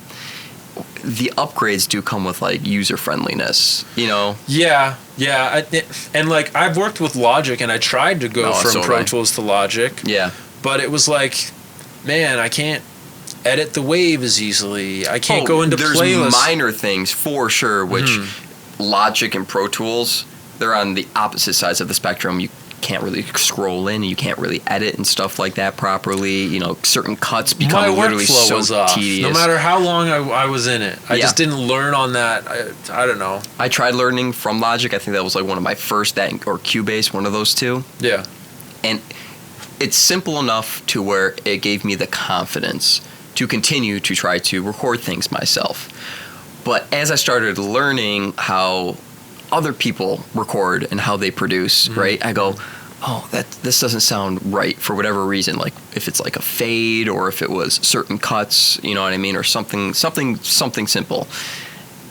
The upgrades do come with user friendliness, you know. Yeah, and I've worked with Logic, and I tried to go from Pro Tools to Logic. Yeah, but it was man, I can't edit the wave as easily. I can't go into playlists. There's minor things for sure, which Logic and Pro Tools they're on the opposite sides of the spectrum. You can't really scroll in, and you can't really edit and stuff like that properly. You know, certain cuts become My literally workflow so was off. tedious. No matter how long I was in it, I Yeah. just didn't learn on that. I don't know. I tried learning from Logic. I think that was like one of my first, that or Cubase, one of those two. Yeah. And it's simple enough to where it gave me the confidence to continue to try to record things myself. But as I started learning how other people record and how they produce, right, I go, oh, this doesn't sound right for whatever reason. Like if it's like a fade or if it was certain cuts, you know what I mean, or something simple.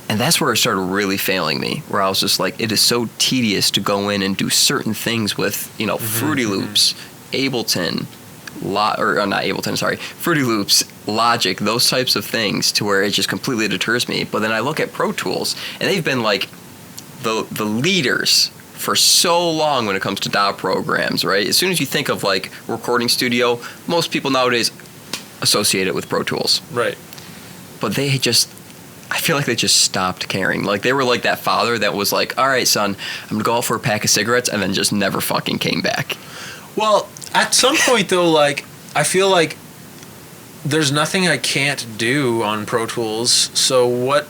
And that's where it started really failing me, where I was just like, it is so tedious to go in and do certain things with, you know, Fruity Loops, Ableton, not Ableton, sorry, Fruity Loops, Logic, those types of things, to where it just completely deters me. But then I look at Pro Tools, and they've been like the leaders for so long when it comes to DAW programs, right? As soon as you think of like recording studio, most people nowadays associate it with Pro Tools. Right. But I feel like they just stopped caring. Like they were like that father that was like, all right, son, I'm going to go out for a pack of cigarettes, and then just never fucking came back. Well, at some point though, like I feel like there's nothing I can't do on Pro Tools. So what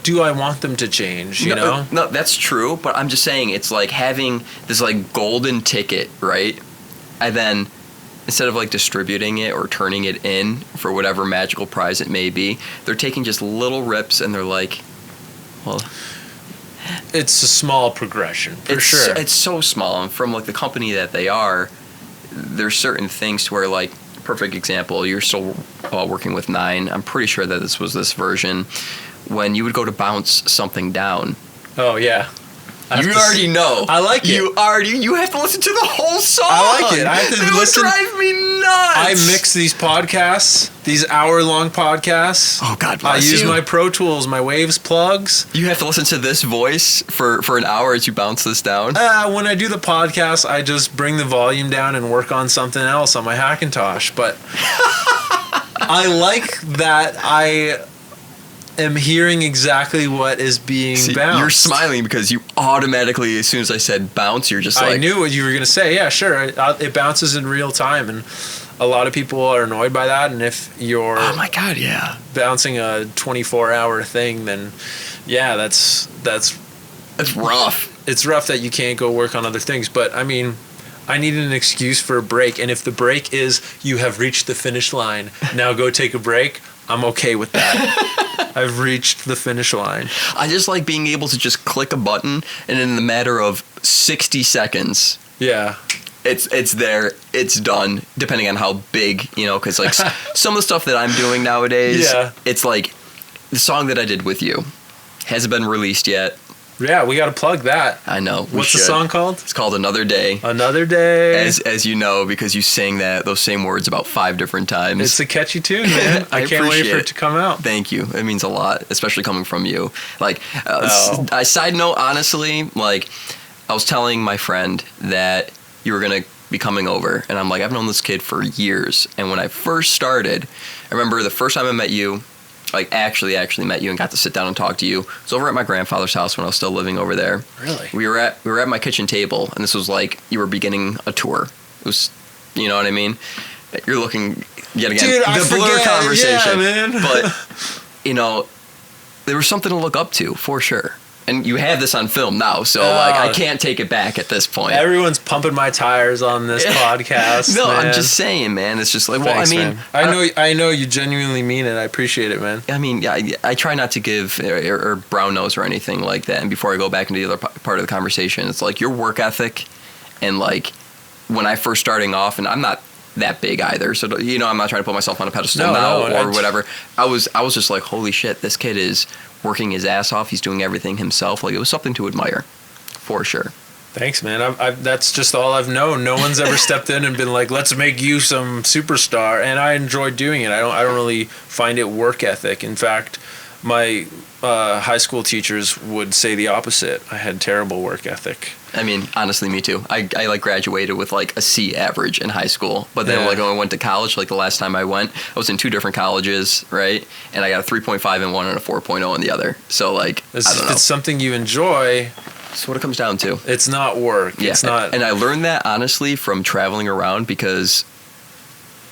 do I want them to change, you know? No, that's true, but I'm just saying it's like having this like golden ticket, right? And then instead of like distributing it or turning it in for whatever magical prize it may be, they're taking just little rips and they're like, well, it's a small progression for sure. It's so small, and from like the company that they are, there's certain things to where, like, perfect example, you're still working with 9. I'm pretty sure that this was this version. When you would go to bounce something down. Oh, yeah. You already know. I like it. You have to listen to the whole song. I like it. I have to listen. It would drive me nuts. I mix these podcasts, these hour-long podcasts. Oh, God bless I use you. my Pro Tools, my Waves plugs. You have to listen to this voice for an hour as you bounce this down? When I do the podcast, I just bring the volume down and work on something else on my Hackintosh. But I like that I am hearing exactly what is being bounced. You're smiling because you automatically, as soon as I said bounce, you're just like... I knew what you were going to say. Yeah, sure. It bounces in real time, and a lot of people are annoyed by that. And if you're oh my God, yeah, bouncing a 24-hour thing, then yeah, that's rough. It's rough that you can't go work on other things. But I mean, I need an excuse for a break, and if the break is you have reached the finish line, now go take a break, I'm okay with that. I've reached the finish line. I just like being able to just click a button, and in the matter of 60 seconds, yeah, it's there, it's done, depending on how big, you know, because like some of the stuff that I'm doing nowadays, yeah, it's like the song that I did with you hasn't been released yet. Yeah, we got to plug that. I know. What's the song called? It's called Another Day. Another Day. As you know, because you sang those same words about 5 different times. It's a catchy tune, man. I can't wait for it to come out. Thank you. It means a lot, especially coming from you. Like, side note, honestly, like, I was telling my friend that you were going to be coming over, and I'm like, I've known this kid for years, and when I first started, I remember the first time I met you, like actually met you and got to sit down and talk to you. It was over at my grandfather's house when I was still living over there. Really? We were at my kitchen table, and this was like you were beginning a tour. It was, you know what I mean? You're looking yet again. Dude, the blur conversation. Yeah, man. But you know, there was something to look up to for sure. And you have this on film now, so like I can't take it back at this point. Everyone's pumping my tires on this podcast. No, man. I'm just saying, man. It's just like, Thanks, well, I mean, man. I know you genuinely mean it. I appreciate it, man. I mean, yeah, I try not to give or brown nose or anything like that. And before I go back into the other part of the conversation, it's like your work ethic, and like when I first starting off, and I'm not that big either, so you know, I'm not trying to put myself on a pedestal or whatever. I was just like, holy shit, this kid is working his ass off. He's doing everything himself. Like, it was something to admire, for sure. Thanks, man. That's just all I've known. No one's ever stepped in and been like, let's make you some superstar. And I enjoy doing it. I don't really find it work ethic. In fact, my high school teachers would say the opposite. I had terrible work ethic. I mean, honestly, me too. I like graduated with like a C average in high school, but then like when I went to college, like the last time I went, I was in 2 different colleges, right? And I got a 3.5 in one and a 4.0 in the other. So like, I don't know. If it's something you enjoy, That's what it comes down to. It's not work. Yeah. It's not. And I learned that honestly from traveling around, because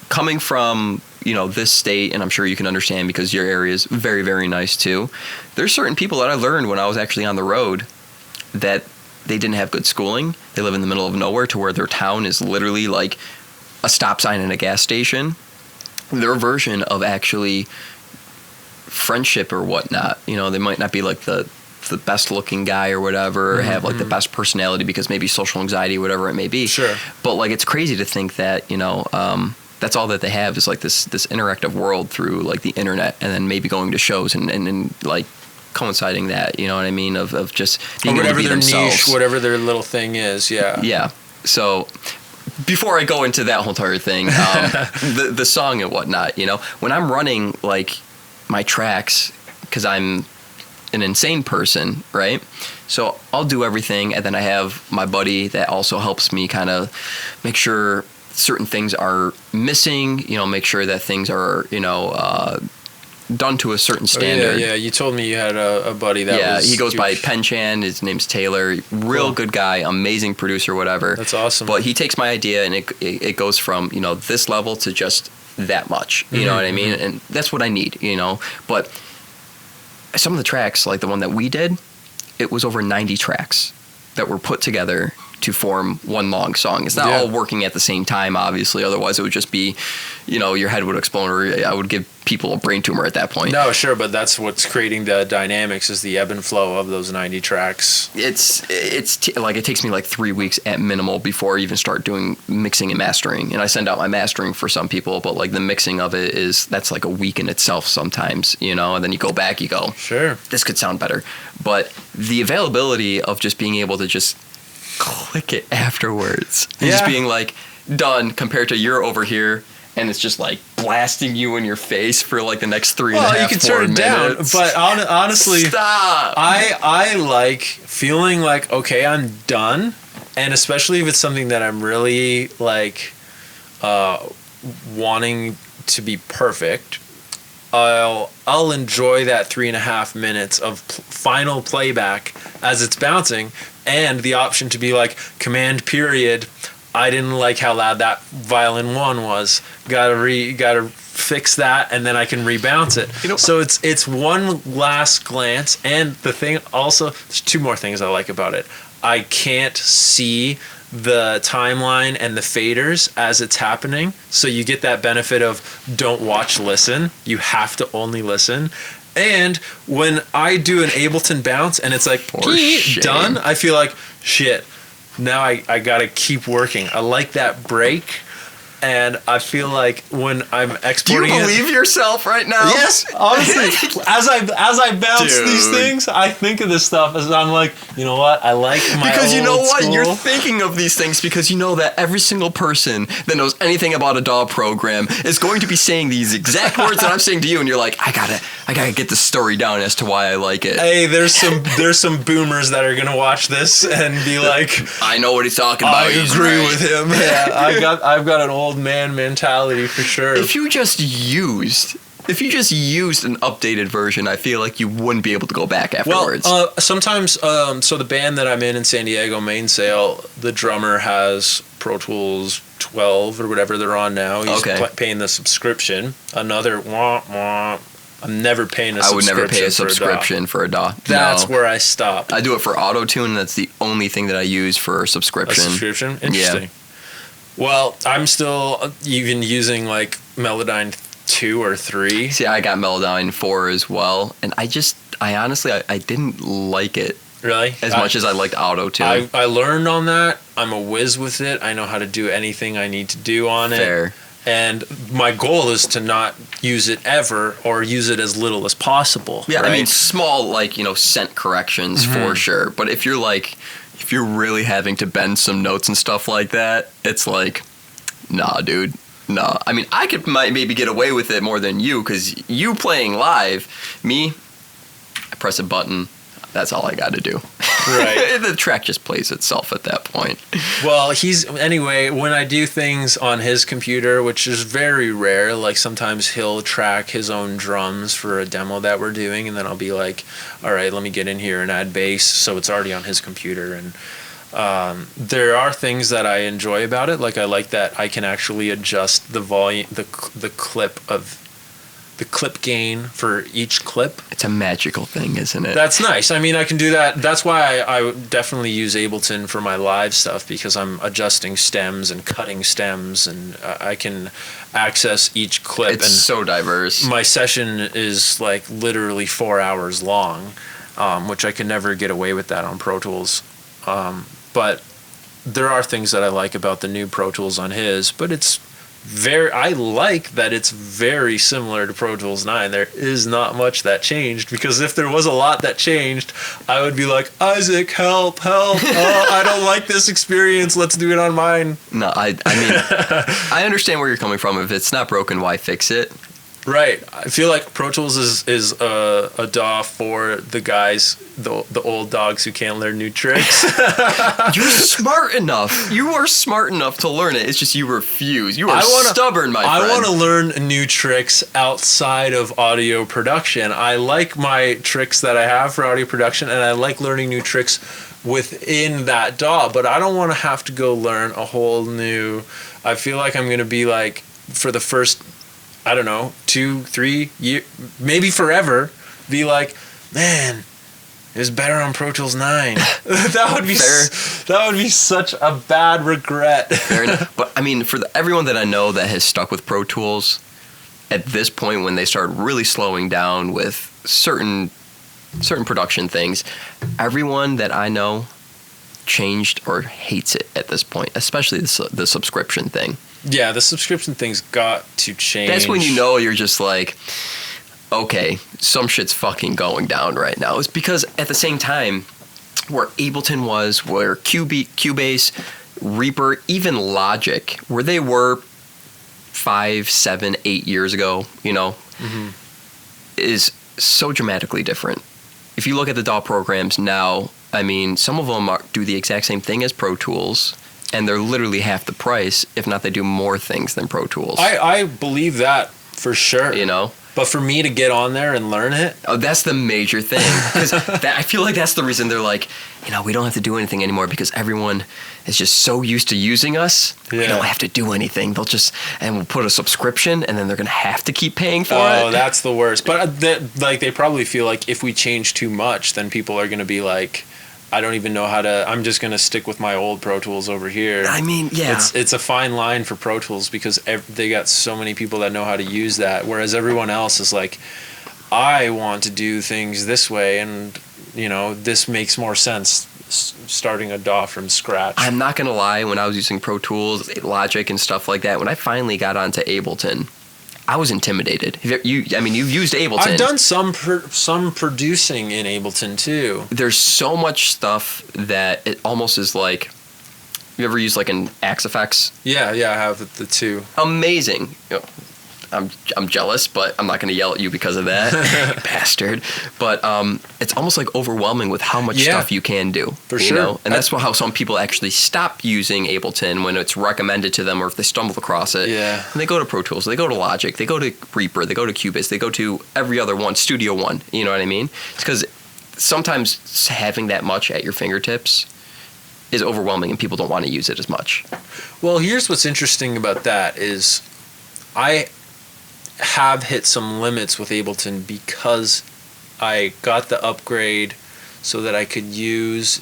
coming from, this state, and I'm sure you can understand because your area is very, very nice too. There's certain people that I learned when I was actually on the road that they didn't have good schooling. They live in the middle of nowhere to where their town is literally like a stop sign and a gas station. Their version of actually friendship or whatnot, they might not be like the best looking guy or whatever, or have like the best personality because maybe social anxiety, whatever it may be. Sure. But like, it's crazy to think that, that's all that they have is like this interactive world through like the internet, and then maybe going to shows and like coinciding that, you know what I mean, of just being able to be themselves. Whatever their niche, whatever their little thing is. Yeah. So before I go into that whole entire thing, the song and whatnot, when I'm running like my tracks, because I'm an insane person, right? So I'll do everything, and then I have my buddy that also helps me kind of make sure certain things are missing, make sure that things are, done to a certain standard. Yeah. You told me you had a buddy that he goes by Penchan. His name's Taylor. Real good guy, amazing producer, whatever. That's awesome. But he takes my idea and it goes from, this level to just that much. You know what I mean? And that's what I need, But some of the tracks, like the one that we did, it was over 90 tracks that were put together to form one long song. It's not all working at the same time, obviously. Otherwise, it would just be, your head would explode, or I would give people a brain tumor at that point. No, sure, but that's what's creating the dynamics, is the ebb and flow of those 90 tracks. It's like, it takes me like 3 weeks at minimal before I even start doing mixing and mastering. And I send out my mastering for some people, but like the mixing of it that's like a week in itself sometimes, and then you go back, you go, sure, this could sound better. But the availability of just being able to just click it afterwards, and just being like done, compared to you're over here and it's just like blasting you in your face for like the next 3.5 minutes. Well, you can turn it down, but honestly, stop. I like feeling like, okay, I'm done, and especially if it's something that I'm really like wanting to be perfect. I'll enjoy that 3.5 minutes of final playback as it's bouncing, and the option to be like, command period, I didn't like how loud that violin one was. Gotta fix that, and then I can rebounce it. So it's one last glance, and the thing also, there's two more things I like about it. I can't see the timeline and the faders as it's happening, so you get that benefit of don't watch, listen. You have to only listen. And when I do an Ableton bounce and it's like done, I feel like shit. Now I gotta keep working. I like that break, and I feel like when I'm exporting, do you believe yourself right now? Yes, honestly. as I bounce these things, I think of this stuff as I'm like, you know what? I like my because you know what? school. You're thinking of these things because you know that every single person that knows anything about a DAW program is going to be saying these exact words that I'm saying to you, and you're like, I gotta get the story down as to why I like it. Hey, there's some boomers that are gonna watch this and be like, I know what he's talking about. I agree with him. Yeah, I've got an old man mentality for sure. If you just used an updated version, I feel like you wouldn't be able to go back afterwards. Well, sometimes, so the band that I'm in San Diego, Mainsail, the drummer has Pro Tools 12 or whatever they're on now. He's paying the subscription. Another I'm never paying a subscription. I would never pay a subscription for a DAW. That's where I stop. I do it for auto-tune. That's the only thing that I use for subscription. A subscription? Interesting. Yeah. Well, I'm still even using like Melodyne 2 or 3. See, I got Melodyne 4 as well, and I honestly didn't like it. Really? As much as I liked auto-tune. I learned on that. I'm a whiz with it. I know how to do anything I need to do on it. Fair. And my goal is to not use it ever, or use it as little as possible. Yeah, right? I mean, small, scent corrections for sure. But if you're really having to bend some notes and stuff like that, it's like, nah, dude. No. I mean, I might maybe get away with it more than you, because you playing live, me, I press a button. That's all I got to do. Right. The track just plays itself at that point. Well, anyway, when I do things on his computer, which is very rare, like sometimes he'll track his own drums for a demo that we're doing, and then I'll be like, all right, let me get in here and add bass, so it's already on his computer. And there are things that I enjoy about it, like I like that I can actually adjust the volume, the clip gain for each clip. It's a magical thing, isn't it? That's nice. I mean, I can do that. That's why I would definitely use Ableton for my live stuff, because I'm adjusting stems and cutting stems, and I can access each clip. It's so diverse. My session is like literally 4 hours long, which I could never get away with that on Pro Tools. But there are things that I like about the new Pro Tools on his, but I like that it's very similar to Pro Tools 9. There is not much that changed, because if there was a lot that changed, I would be like, Isaac, help. Oh, I don't like this experience. Let's do it on mine. No, I mean, I understand where you're coming from. If it's not broken, why fix it? Right. I feel like Pro Tools is a DAW for the guys, the old dogs who can't learn new tricks. You're smart enough. You are smart enough to learn it. It's just you refuse. You are stubborn, my friend. I want to learn new tricks outside of audio production. I like my tricks that I have for audio production, and I like learning new tricks within that DAW, but I don't want to have to go learn a whole new... I feel like I'm going to be like, for the first... I don't know, 2-3 years, maybe forever, be like, man, it was better on Pro Tools 9. That would be such a bad regret. Fair enough. But I mean, for everyone that I know that has stuck with Pro Tools, at this point when they start really slowing down with certain production things, everyone that I know changed or hates it at this point, especially the subscription thing. Yeah, the subscription thing's got to change. That's when you know you're just like, okay, some shit's fucking going down right now. It's because at the same time, where Ableton was, where Cubase, Reaper, even Logic, where they were 5, 7, 8 years ago, is so dramatically different. If you look at the DAW programs now, I mean, some of them do the exact same thing as Pro Tools, and they're literally half the price. If not, they do more things than Pro Tools. I believe that for sure. But for me to get on there and learn it... Oh, that's the major thing. Because I feel like that's the reason they're like, we don't have to do anything anymore because everyone is just so used to using us. Yeah. We don't have to do anything. And we'll put a subscription, and then they're going to have to keep paying for it. Oh, that's the worst. But they probably feel like if we change too much, then people are going to be like... I don't even know how to... I'm just going to stick with my old Pro Tools over here. I mean, yeah. It's a fine line for Pro Tools because they got so many people that know how to use that, whereas everyone else is like, I want to do things this way, and, this makes more sense starting a DAW from scratch. I'm not going to lie, when I was using Pro Tools, Logic and stuff like that, when I finally got onto Ableton, I was intimidated. You've used Ableton. I've done some producing in Ableton too. There's so much stuff that it almost is like. You ever used like an Axe Effects? Yeah, I have the two. Amazing. I'm jealous, but I'm not going to yell at you because of that, bastard. But it's almost like overwhelming with how much stuff you can do. For sure. And that's how some people actually stop using Ableton when it's recommended to them or if they stumble across it. Yeah. And they go to Pro Tools, they go to Logic, they go to Reaper, they go to Cubase, they go to every other one, Studio One. You know what I mean? It's because sometimes having that much at your fingertips is overwhelming and people don't want to use it as much. Well, here's what's interesting about that is I have hit some limits with Ableton because I got the upgrade so that I could use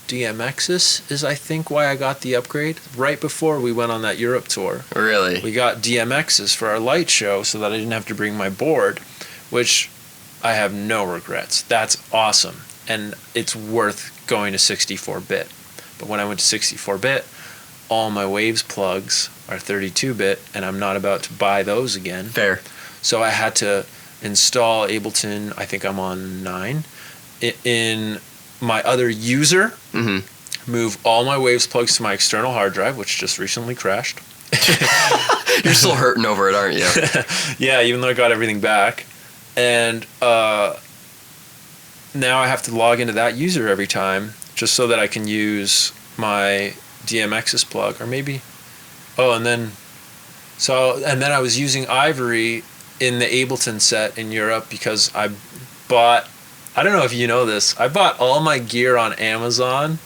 DMXs is I think why I got the upgrade right before we went on that Europe tour. Really? We got DMXs for our light show so that I didn't have to bring my board, which I have no regrets. That's awesome. And it's worth going to 64-bit. But when I went to 64-bit, all my Waves plugs are 32-bit, and I'm not about to buy those again. Fair. So I had to install Ableton, I think I'm on 9, in my other user, move all my Waves plugs to my external hard drive, which just recently crashed. You're still hurting over it, aren't you? Yeah, even though I got everything back. And now I have to log into that user every time. just so that I can use my DMX's plug, or maybe. Oh, and then I was using Ivory in the Ableton set in Europe because I bought. I don't know if you know this. I bought all my gear on Amazon,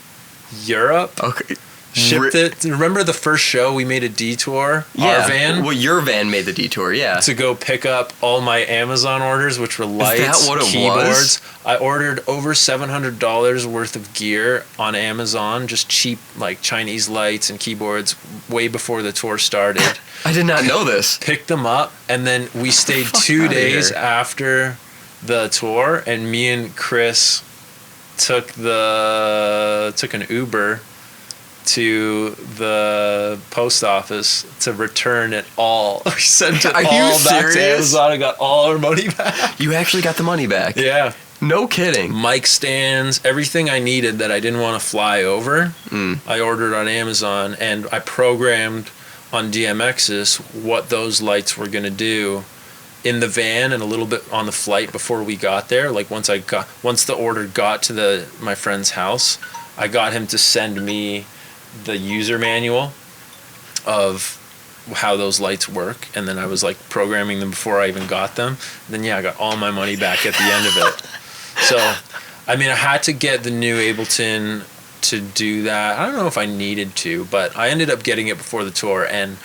Europe. Okay. Shipped it. Remember the first show we made a detour? Yeah. Our van? Well, your van made the detour, yeah. To go pick up all my Amazon orders, which were lights, Is that what it keyboards. was? I ordered over $700 worth of gear on Amazon, just cheap like Chinese lights and keyboards way before the tour started. I did not know this. Picked them up, and then we stayed 2 days here. after the tour, and me and Chris took an Uber to the post office to return it all. We sent it Are all you back to serious? Amazon and got all our money back. You actually got the money back. Yeah. No kidding. Mic stands, everything I needed that I didn't want to fly over, I ordered on Amazon, and I programmed on DMX's what those lights were going to do in the van and a little bit on the flight before we got there. Like once the order got to my friend's house, I got him to send me the user manual of how those lights work, and then I was like programming them before I even got them. And then I got all my money back at the end of it. So I mean, I had to get the new Ableton to do that. I don't know if I needed to, but I ended up getting it before the tour, and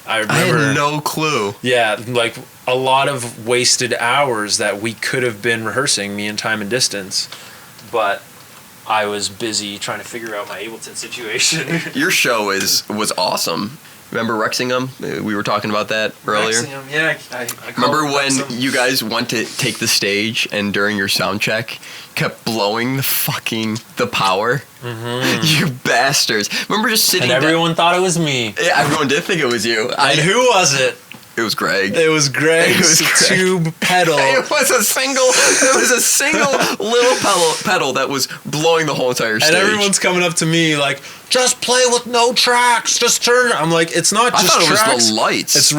I remember I had no clue. Yeah, like a lot of wasted hours that we could have been rehearsing, me and Time and Distance, but I was busy trying to figure out my Ableton situation. Your show was awesome. Remember Wrexingham? We were talking about that earlier. Wrexingham, yeah. I Remember when Wrexingham. you guys went to take the stage and during your sound check kept blowing the power? Mm-hmm. You bastards. Remember just sitting And everyone thought it was me. Yeah, everyone did think it was you. And who was it? It was Greg. It was Greg's tube pedal. It was a single little pedal that was blowing the whole entire stage. And everyone's coming up to me like, just play with no tracks. Just turn. I'm like, it's not just I thought tracks. it was the lights. It's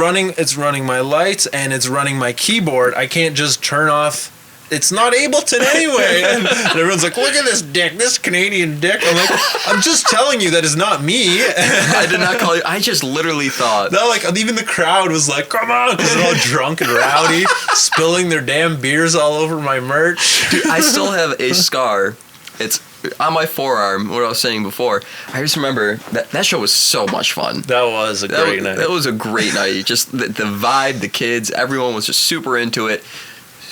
running my lights and it's running my keyboard. I can't just turn off. It's not Ableton anyway. And everyone's like, look at this dick, this Canadian dick. I'm like, I'm just telling you that is not me. I did not call you. I just literally thought. No, like even the crowd was like, come on, because they're all drunk and rowdy, spilling their damn beers all over my merch. Dude, I still have a scar. It's on my forearm, what I was saying before. I just remember that show was so much fun. That was a great night. That was a great night. Just the vibe, the kids, everyone was just super into it.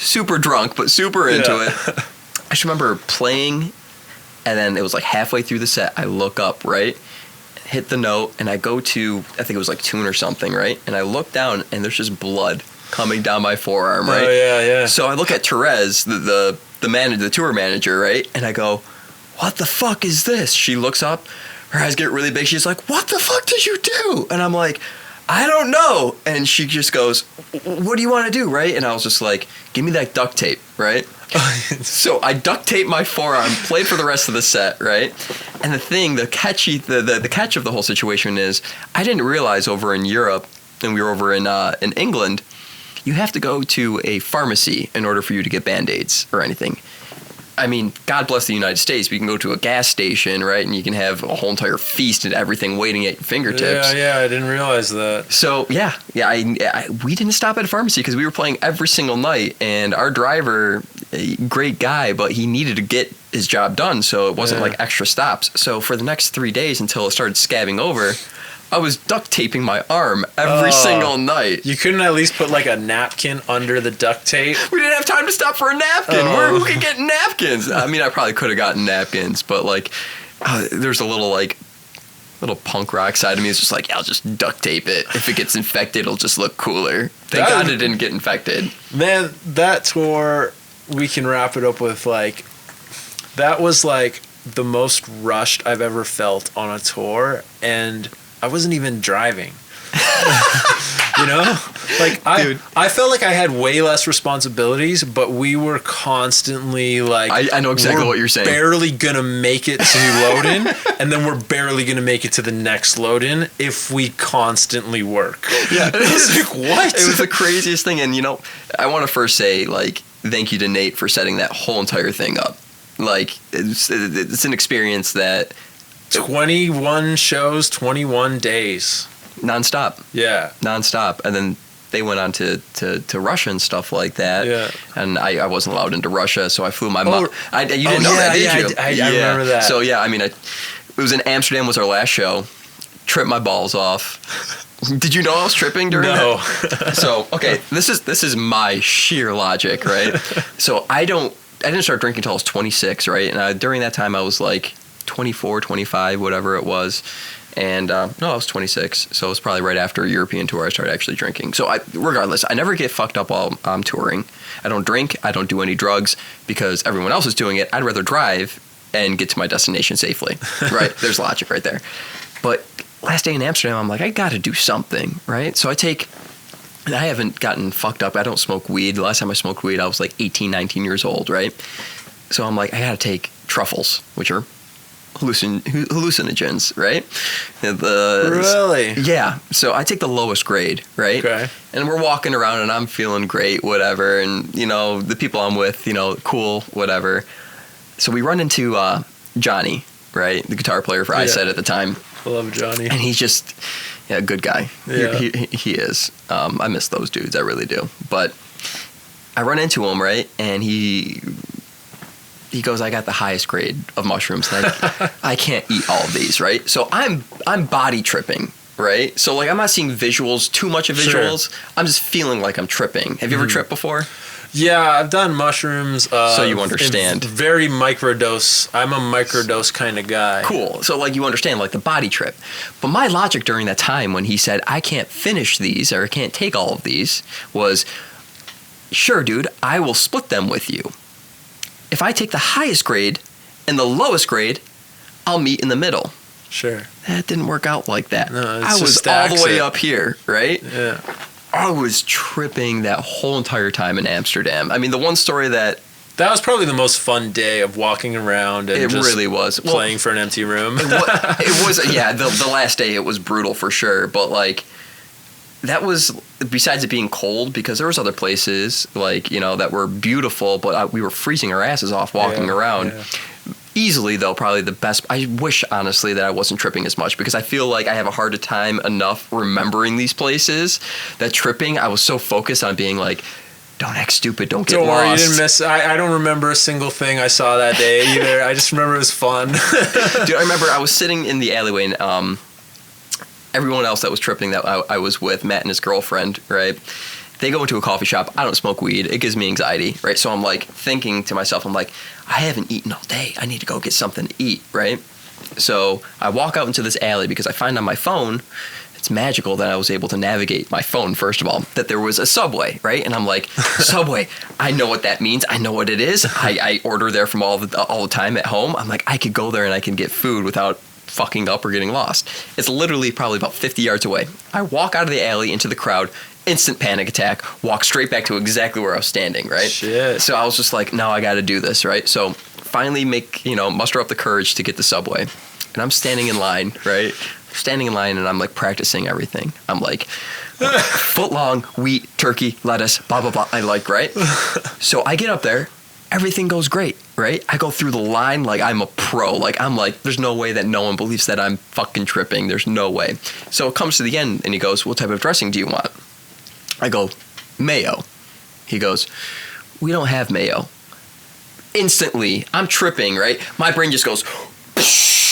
Super drunk, but super into it. I just remember playing, and then it was like halfway through the set, I look up, right? Hit the note, and I go to, I think it was like tune or something, right? And I look down, and there's just blood coming down my forearm, right? Oh, yeah. So I look at Therese, the manager, the tour manager, right? And I go, what the fuck is this? She looks up, her eyes get really big. She's like, what the fuck did you do? And I'm like, I don't know. And she just goes, what do you want to do, right? And I was just like, give me that duct tape, right? So I duct taped my forearm, played for the rest of the set, right? And the catch of the whole situation is, I didn't realize over in Europe, and we were over in England, you have to go to a pharmacy in order for you to get Band-Aids or anything. I mean, God bless the United States. We can go to a gas station, right, and you can have a whole entire feast and everything waiting at your fingertips. Yeah, I didn't realize that. So, we didn't stop at a pharmacy because we were playing every single night, and our driver, a great guy, but he needed to get his job done, so it wasn't like extra stops. So for the next 3 days until it started scabbing over, I was duct taping my arm every single night. You couldn't at least put like a napkin under the duct tape? We didn't have time to stop for a napkin. Who could get napkins? I mean, I probably could have gotten napkins, but like, there's a little punk rock side of me is just like, I'll just duct tape it. If it gets infected, it'll just look cooler. Thank God it didn't get infected. Man, that tour, we can wrap it up with like, that was like the most rushed I've ever felt on a tour, and I wasn't even driving. You know? Like, I felt like I had way less responsibilities, but we were constantly like... I know exactly what you're saying. Barely gonna make it to load-in, and then we're barely gonna make it to the next load-in if we constantly work. Yeah. It was like, what? It was the craziest thing, and I want to first say, like, thank you to Nate for setting that whole entire thing up. Like, it's an experience that 21 shows, 21 days. nonstop. Yeah. Nonstop. And then they went on to Russia and stuff like that. Yeah. And I wasn't allowed into Russia, so I flew my mom. You didn't know yeah, that, did you? I remember that. So, yeah, I mean, it was in Amsterdam was our last show. Tripped my balls off. Did you know I was tripping during that? So, okay, this is my sheer logic, right? So I didn't start drinking until I was 26, right? And during that time I was like 24, 25, whatever it was. And no, I was 26, so it was probably right after a European tour I started actually drinking. So regardless, I never get fucked up while I'm touring. I don't drink, I don't do any drugs, because everyone else is doing it. I'd rather drive and get to my destination safely, right? There's logic right there. But last day in Amsterdam, I'm like, I got to do something, right? So and I haven't gotten fucked up. I don't smoke weed. The last time I smoked weed, I was like 18, 19 years old, right? So I'm like, I got to take truffles, which are hallucinogens, right? Really? Yeah. So I take the lowest grade, right? Okay. And we're walking around and I'm feeling great, whatever. And, the people I'm with, cool, whatever. So we run into Johnny, right? The guitar player for iSet at the time. I love Johnny. And he's just, a good guy. Yeah. He is. I miss those dudes. I really do. But I run into him, right? And he goes, I got the highest grade of mushrooms. And I can't eat all of these, right? So I'm body tripping, right? So, like, I'm not seeing visuals, too much of visuals. Sure. I'm just feeling like I'm tripping. Have you ever tripped before? Yeah, I've done mushrooms. So you understand. Very microdose. I'm a microdose kind of guy. Cool. So, like, you understand, like, the body trip. But my logic during that time when he said, I can't finish these or I can't take all of these was, sure, dude, I will split them with you. If I take the highest grade and the lowest grade, I'll meet in the middle. Sure. That didn't work out like that. No, I was all the way up here, right? Yeah. I was tripping that whole entire time in Amsterdam. I mean, the one story that was probably the most fun day of walking around and just really was playing for an empty room. It was, yeah. The last day it was brutal for sure, but like that was besides it being cold because there was other places like that were beautiful, but we were freezing our asses off walking around. Yeah. Easily, though, probably the best. I wish, honestly, that I wasn't tripping as much because I feel like I have a harder time enough remembering these places that tripping, I was so focused on being like, don't act stupid, don't get lost. Don't worry, you didn't miss. I don't remember a single thing I saw that day either. I just remember it was fun. Dude, I remember I was sitting in the alleyway and everyone else that was tripping that I was with, Matt and his girlfriend, right? They go into a coffee shop. I don't smoke weed. It gives me anxiety, right? So I'm like thinking to myself, I'm like, I haven't eaten all day. I need to go get something to eat, right? So I walk out into this alley because I find on my phone, it's magical that I was able to navigate my phone, first of all, that there was a Subway, right? And I'm like, Subway, I know what that means. I know what it is. I order there from all the time at home. I'm like, I could go there and I can get food without fucking up or getting lost. It's literally probably about 50 yards away. I walk out of the alley into the crowd, instant panic attack, walk straight back to exactly where I was standing, right? Shit. So I was just like, no, I got to do this, right? So finally muster up the courage to get the Subway. And I'm standing in line, right? Standing in line and I'm like practicing everything. I'm like, foot long, wheat, turkey, lettuce, blah, blah, blah. I like, right? So I get up there. Everything goes great, right? I go through the line like I'm a pro. Like, I'm like, there's no way that no one believes that I'm fucking tripping. There's no way. So it comes to the end and he goes, what type of dressing do you want? I go, mayo. He goes, we don't have mayo. Instantly, I'm tripping, right? My brain just goes,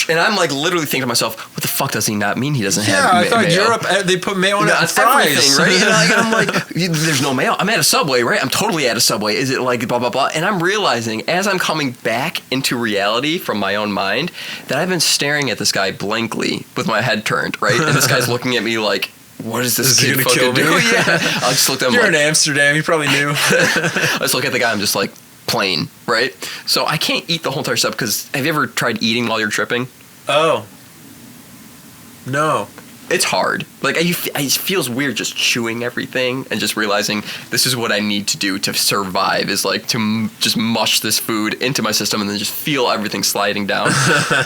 and I'm like literally thinking to myself, what the fuck does he not mean he doesn't have mayo? Yeah, I thought Europe, they put mayo on fries. Right? And I'm like, there's no mayo. I'm at a Subway, right? I'm totally at a Subway. Is it like blah, blah, blah? And I'm realizing as I'm coming back into reality from my own mind that I've been staring at this guy blankly with my head turned, right? And this guy's looking at me like, what is this kid fucking do? Yeah. I just looked at him. You're in Amsterdam. You probably knew. I just look at the guy. I'm just like, plain, right? So I can't eat the whole entire stuff because have you ever tried eating while you're tripping? Oh. No. it's hard. Like, it feels weird just chewing everything and just realizing this is what I need to do to survive, is like to just mush this food into my system and then just feel everything sliding down.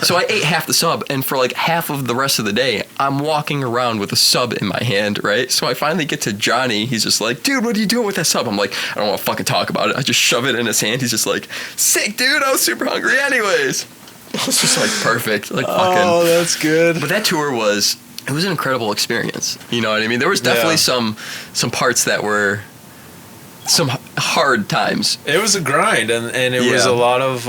So I ate half the sub, and for like half of the rest of the day, I'm walking around with a sub in my hand, right? So I finally get to Johnny. He's just like, dude, what are you doing with that sub? I'm like, I don't want to fucking talk about it. I just shove it in his hand. He's just like, sick, dude. I was super hungry anyways. It was just like perfect. Like fucking. Oh, that's good. But that tour was an incredible experience. You know what I mean? There was definitely some parts that were some hard times. It was a grind, and it was a lot of.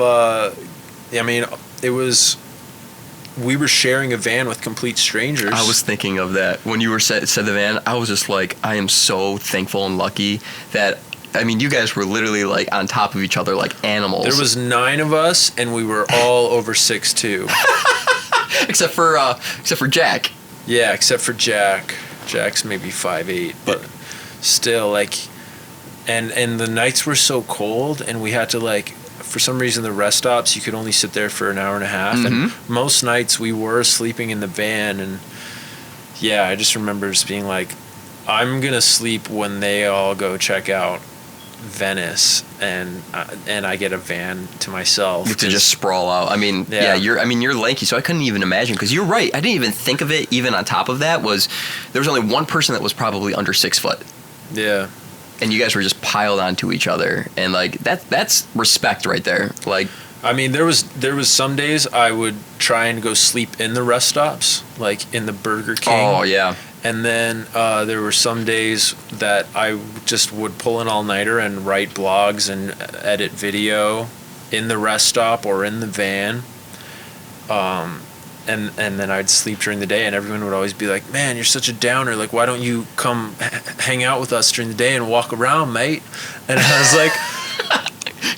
We were sharing a van with complete strangers. I was thinking of that when you were said the van. I was just like, I am so thankful and lucky that. I mean, you guys were literally like on top of each other like animals. There was 9 of us, and we were all over 6'2". except for Jack. Yeah, except for Jack. Jack's maybe 5'8", but still, like, and the nights were so cold, and we had to, like, for some reason the rest stops you could only sit there for an hour and a half, and most nights we were sleeping in the van, and yeah, I just remember just being like, I'm gonna sleep when they all go check out Venice, and I get a van to myself to just sprawl out. I mean, you're lanky, so I couldn't even imagine, because you're right. I didn't even think of it. Even on top of that, there was only one person that was probably under 6 foot. Yeah, and you guys were just piled onto each other, and like that's respect right there. Like, I mean, there was some days I would try and go sleep in the rest stops, like in the Burger King. Oh yeah. And then there were some days that I just would pull an all-nighter and write blogs and edit video in the rest stop or in the van. And then I'd sleep during the day, and everyone would always be like, man, you're such a downer. Like, why don't you come hang out with us during the day and walk around, mate? And I was like...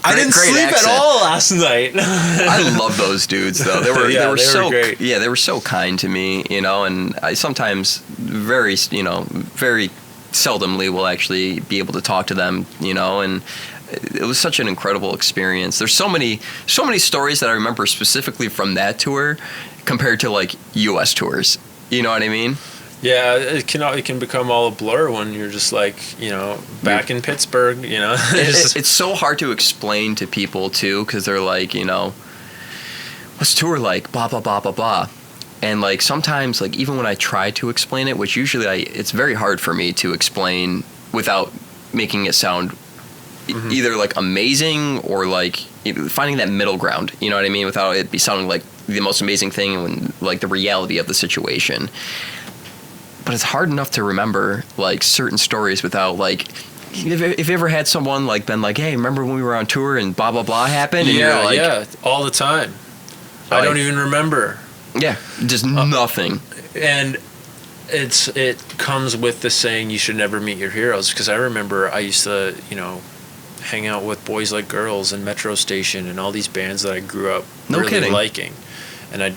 I didn't sleep accent. At all last night. I love those dudes, though. They were so great. Yeah, they were so kind to me, you know. And I sometimes very seldomly will actually be able to talk to them, you know. And it was such an incredible experience. There's so many stories that I remember specifically from that tour compared to like U.S. tours. You know what I mean? Yeah, it can become all a blur when you're just like, you know, back in Pittsburgh, you know. It's so hard to explain to people too, because they're like, you know, what's tour like? Blah blah blah blah blah. And like sometimes, like even when I try to explain it, which usually it's very hard for me to explain without making it sound either like amazing or like finding that middle ground. You know what I mean? Without it be sounding like the most amazing thing when like the reality of the situation. But it's hard enough to remember like certain stories without like, if you ever had someone like been like, hey, remember when we were on tour and blah blah blah happened? And yeah, you're like, yeah, all the time. I don't even remember. Yeah, just nothing. And it comes with the saying you should never meet your heroes, because I remember I used to, you know, hang out with Boys Like Girls and Metro Station and all these bands that I grew up liking. And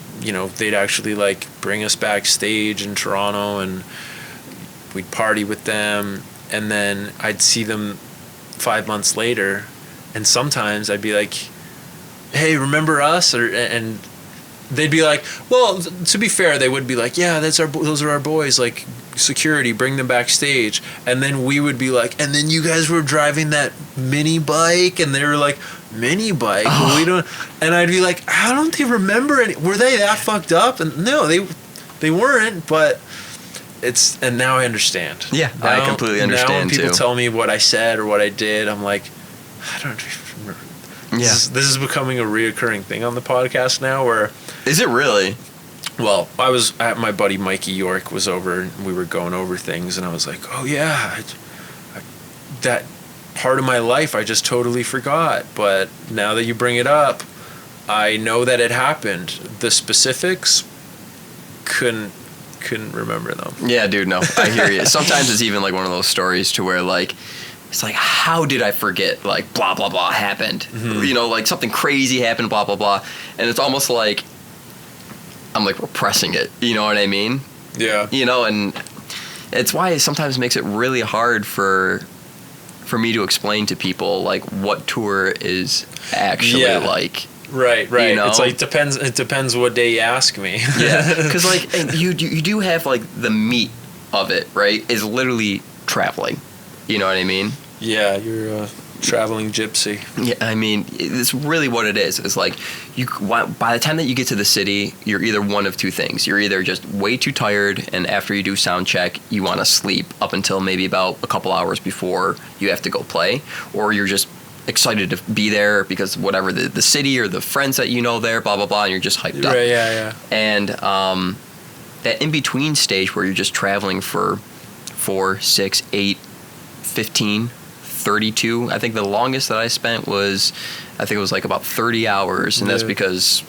they'd actually like bring us backstage in Toronto, and we'd party with them, and then I'd see them 5 months later, and sometimes I'd be like, hey, remember us? And they'd be like, well, to be fair, they would be like, yeah, those are our boys, like security, bring them backstage. And then we would be like, and then you guys were driving that mini bike, and they were like, mini bike? Oh. We don't. And I'd be like, how don't they remember any? Were they that fucked up? And no, they weren't, but and now I understand. Yeah, now, I completely understand. Now when people too. Tell me what I said or what I did, I'm like, I don't remember. Yeah. This is becoming a reoccurring thing on the podcast now, where... Is it really? Well, I was at my buddy Mikey York was over, and we were going over things, and I was like, oh yeah, that part of my life I just totally forgot. But now that you bring it up, I know that it happened. The specifics, couldn't remember them. Yeah, dude, no, I hear you. Sometimes it's even like one of those stories to where like, it's like, how did I forget, like, blah, blah, blah happened? Mm-hmm. You know, like, something crazy happened, blah, blah, blah. And it's almost like I'm, like, repressing it. You know what I mean? Yeah. You know, and it's why it sometimes makes it really hard for me to explain to people, like, what tour is actually like. Right. You know? It's like it depends what day you ask me. Yeah, because like and you do have like the meat of it, right? Is literally traveling. You know what I mean? Yeah, you're a traveling gypsy. Yeah, I mean, it's really what it is. It's like by the time that you get to the city, you're either one of two things. You're either just way too tired, and after you do sound check, you want to sleep up until maybe about a couple hours before you have to go play, or you're just excited to be there because whatever the city or the friends that you know there, blah blah blah, and you're just hyped up. Right, yeah. And that in between stage where you're just traveling for 4, 6, 8, 15. 32. I think the longest that I spent was, I think it was like about 30 hours, and that's because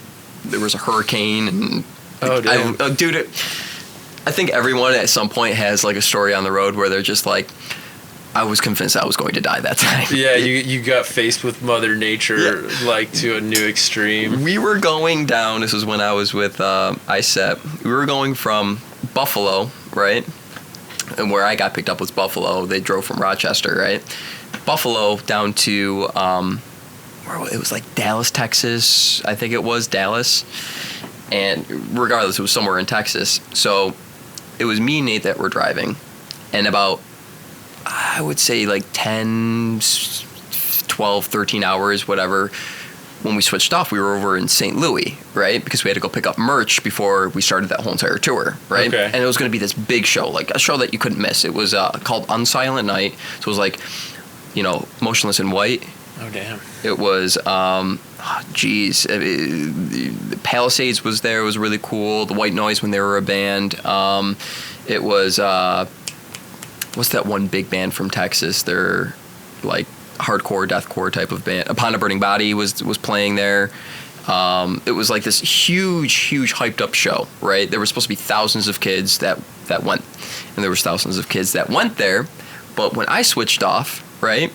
there was a hurricane. And oh, damn. Dude, I think everyone at some point has like a story on the road where they're just like, I was convinced I was going to die that time. Yeah, you got faced with Mother Nature like to a new extreme. We were going down, this was when I was with ISEP, we were going from Buffalo, right? And where I got picked up was Buffalo. They drove from Rochester, right? Buffalo down to, it was like Dallas, Texas. I think it was Dallas. And regardless, it was somewhere in Texas. So it was me and Nate that were driving. And about, I would say like 10, 12, 13 hours, whatever. When we switched off, we were over in St. Louis, right? Because we had to go pick up merch before we started that whole entire tour, right? Okay. And it was going to be this big show, like a show that you couldn't miss. It was called Unsilent Night. So it was like, Motionless in White. Oh, damn. It was, the Palisades was there. It was really cool. The White Noise when they were a band. It was, what's that one big band from Texas? They're like hardcore, deathcore type of band. Upon a Burning Body was playing there. It was like this huge hyped up show, right? There were supposed to be thousands of kids that went, and there was thousands of kids that went there. But when I switched off, right,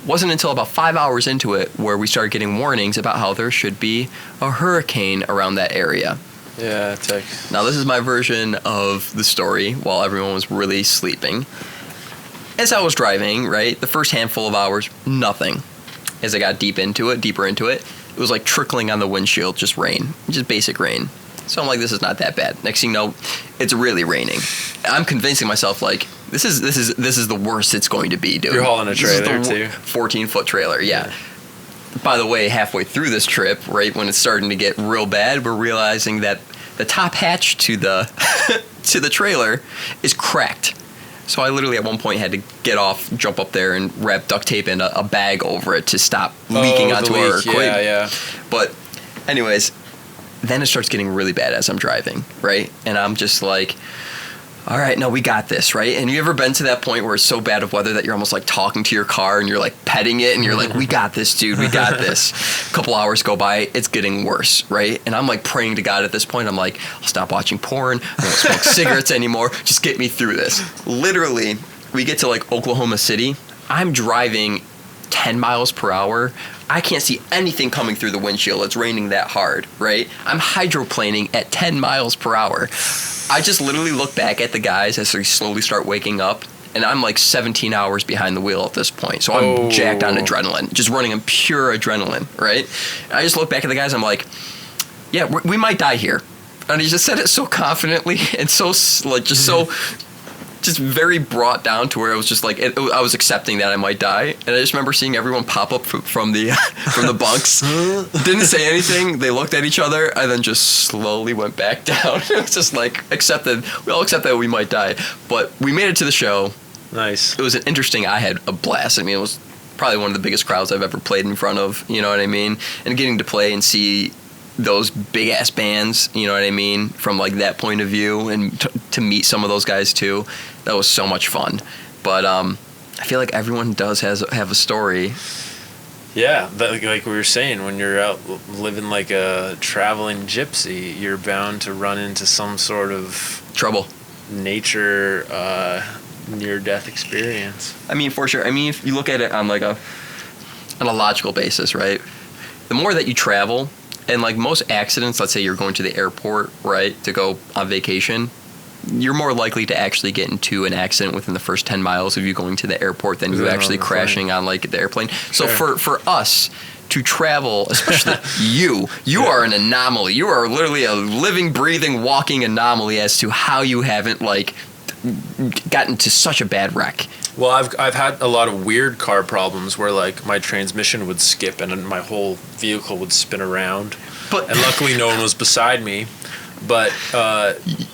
wasn't until about 5 hours into it where we started getting warnings about how there should be a hurricane around that area. Yeah, Now this is my version of the story while everyone was really sleeping. As I was driving, right, the first handful of hours, nothing. As I got deeper into it, it was like trickling on the windshield, just rain, just basic rain. So I'm like, this is not that bad. Next thing you know, it's really raining. I'm convincing myself like, this is the worst it's going to be, dude. You're hauling a trailer too. 14-foot trailer, yeah. By the way, halfway through this trip, right when it's starting to get real bad, we're realizing that the top hatch to the to the trailer is cracked. So I literally at one point had to get off, jump up there, and wrap duct tape in a bag over it to stop leaking onto our equipment. Yeah. But anyways, then it starts getting really bad as I'm driving, right? And I'm just like, all right, no, we got this, right? And you ever been to that point where it's so bad of weather that you're almost like talking to your car and you're like petting it and you're like, we got this, dude, we got this. A couple hours go by, it's getting worse, right? And I'm like praying to God at this point. I'm like, I'll stop watching porn. I won't smoke cigarettes anymore. Just get me through this. Literally, we get to like Oklahoma City. I'm driving 10 miles per hour. I can't see anything coming through the windshield. It's raining that hard, right? I'm hydroplaning at 10 miles per hour. I just literally look back at the guys as they slowly start waking up, and I'm like 17 hours behind the wheel at this point. So I'm jacked on adrenaline, just running on pure adrenaline, right? And I just look back at the guys, I'm like, yeah, we might die here. And he just said it so confidently and so, like, just so... just very brought down to where it was just like I was accepting that I might die, and I just remember seeing everyone pop up from the bunks. Didn't say anything. They looked at each other and then just slowly went back down. It was just like we all accept that we might die, but we made it to the show. Nice. It was an interesting. I had a blast. I mean, it was probably one of the biggest crowds I've ever played in front of. You know what I mean? And getting to play and see those big ass bands, you know what I mean, from like that point of view, and to meet some of those guys too, that was so much fun. But I feel like everyone does have a story. Yeah, like we were saying, when you're out living like a traveling gypsy, you're bound to run into some sort of trouble, nature near-death experience. I mean, for sure. I mean, if you look at it on like on a logical basis, right? The more that you travel. And like most accidents, let's say you're going to the airport, right, to go on vacation, you're more likely to actually get into an accident within the first 10 miles of you going to the airport than you actually crashing on like the airplane. So for us to travel, especially you are an anomaly. You are literally a living, breathing, walking anomaly as to how you haven't like gotten to such a bad wreck. Well, I've had a lot of weird car problems where like my transmission would skip and my whole vehicle would spin around. And luckily no one was beside me. But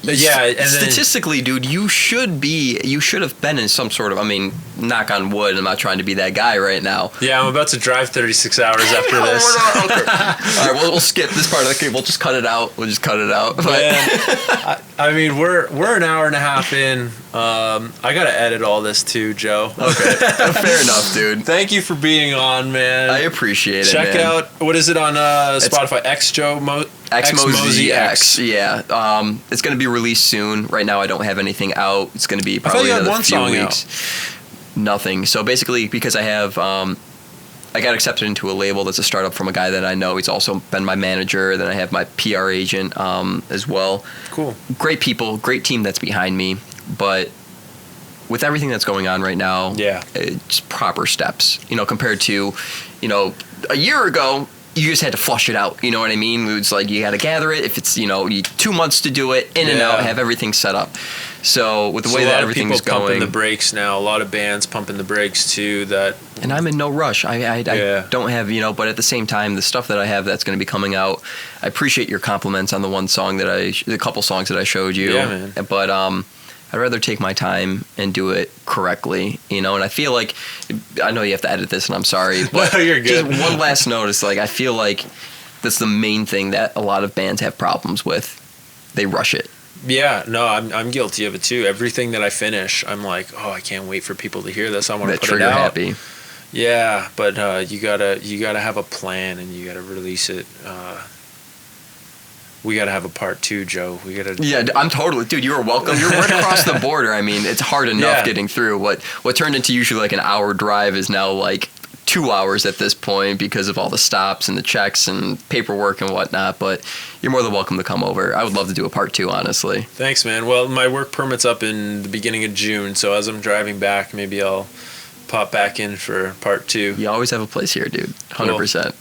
yeah, and statistically, dude, you should have been in some sort of, I mean, knock on wood, I'm not trying to be that guy right now. Yeah, I'm about to drive 36 hours after this. All right, we'll skip this part of the clip. We'll just cut it out. Man, I mean, we're an hour and a half in. I gotta edit all this too, Joe. Okay, fair enough, dude. Thank you for being on, man. I appreciate it. Check out, what is it on Spotify? Mosey X. Yeah, it's gonna be released soon. Right now, I don't have anything out. It's gonna be probably another few weeks. Nothing. So basically, because I have, I got accepted into a label that's a startup from a guy that I know. He's also been my manager. Then I have my PR agent as well. Cool. Great people, great team that's behind me. But with everything that's going on right now, it's proper steps. Compared to, a year ago, you just had to flush it out. You know what I mean? It's like you got to gather it. If it's, you 2 months to do it, in and out, have everything set up. So with the way that everything's going, pumping the brakes now. A lot of bands pumping the brakes too. And I'm in no rush. I don't have, but at the same time, the stuff that I have that's going to be coming out. I appreciate your compliments on the one song the couple songs that I showed you. Yeah, man. But I'd rather take my time and do it correctly, And I feel like, I know you have to edit this, and I'm sorry, but no, you're good. Just one last notice. Like, I feel like that's the main thing that a lot of bands have problems with. They rush it. Yeah, no, I'm guilty of it too. Everything that I finish, I'm like, oh, I can't wait for people to hear this. I want to put it out. Happy. Yeah, but you gotta have a plan and you gotta release it. We gotta have a part 2, Joe. Yeah, I'm totally, dude. You are welcome. You're right across the border. I mean, it's hard enough getting through. What turned into usually like an hour drive is now like 2 hours at this point because of all the stops and the checks and paperwork and whatnot. But you're more than welcome to come over. I would love to do a part 2, honestly. Thanks, man. Well, my work permit's up in the beginning of June, so as I'm driving back, maybe I'll pop back in for part 2. You always have a place here, dude. 100%. Cool.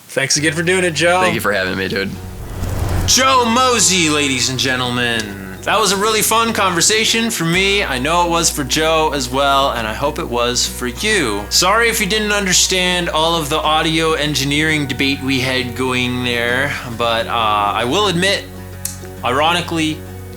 Thanks again for doing it, Joe. Thank you for having me, dude. Joe Mosey, ladies and gentlemen. That was a really fun conversation for me. I know it was for Joe as well, and I hope it was for you. Sorry if you didn't understand all of the audio engineering debate we had going there, but I will admit, ironically,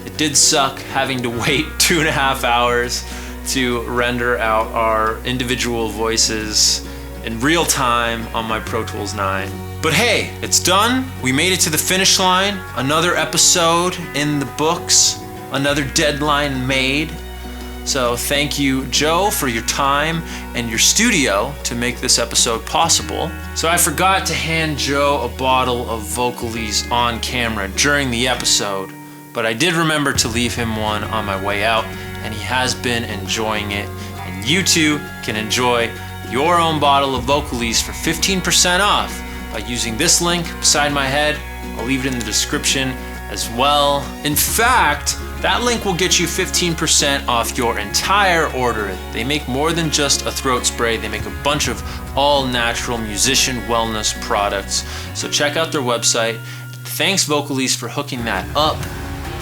it did suck having to wait 2.5 hours to render out our individual voices in real time on my Pro Tools 9. But hey, it's done. We made it to the finish line. Another episode in the books. Another deadline made. So thank you, Joe, for your time and your studio to make this episode possible. So I forgot to hand Joe a bottle of Vocalese on camera during the episode, but I did remember to leave him one on my way out, and he has been enjoying it. And you too can enjoy your own bottle of Vocalese for 15% off by using this link beside my head. I'll leave it in the description as well. In fact, that link will get you 15% off your entire order. They make more than just a throat spray. They make a bunch of all-natural musician wellness products. So check out their website. Thanks, Vocalese, for hooking that up.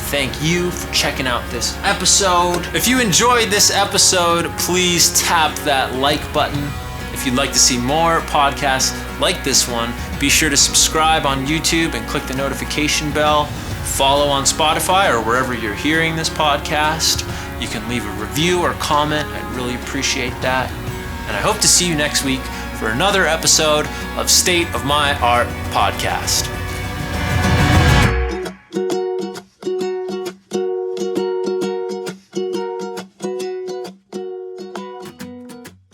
Thank you for checking out this episode. If you enjoyed this episode, please tap that like button. If you'd like to see more podcasts like this one, be sure to subscribe on YouTube and click the notification bell. Follow on Spotify or wherever you're hearing this podcast. You can leave a review or comment. I'd really appreciate that. And I hope to see you next week for another episode of State of My Art Podcast.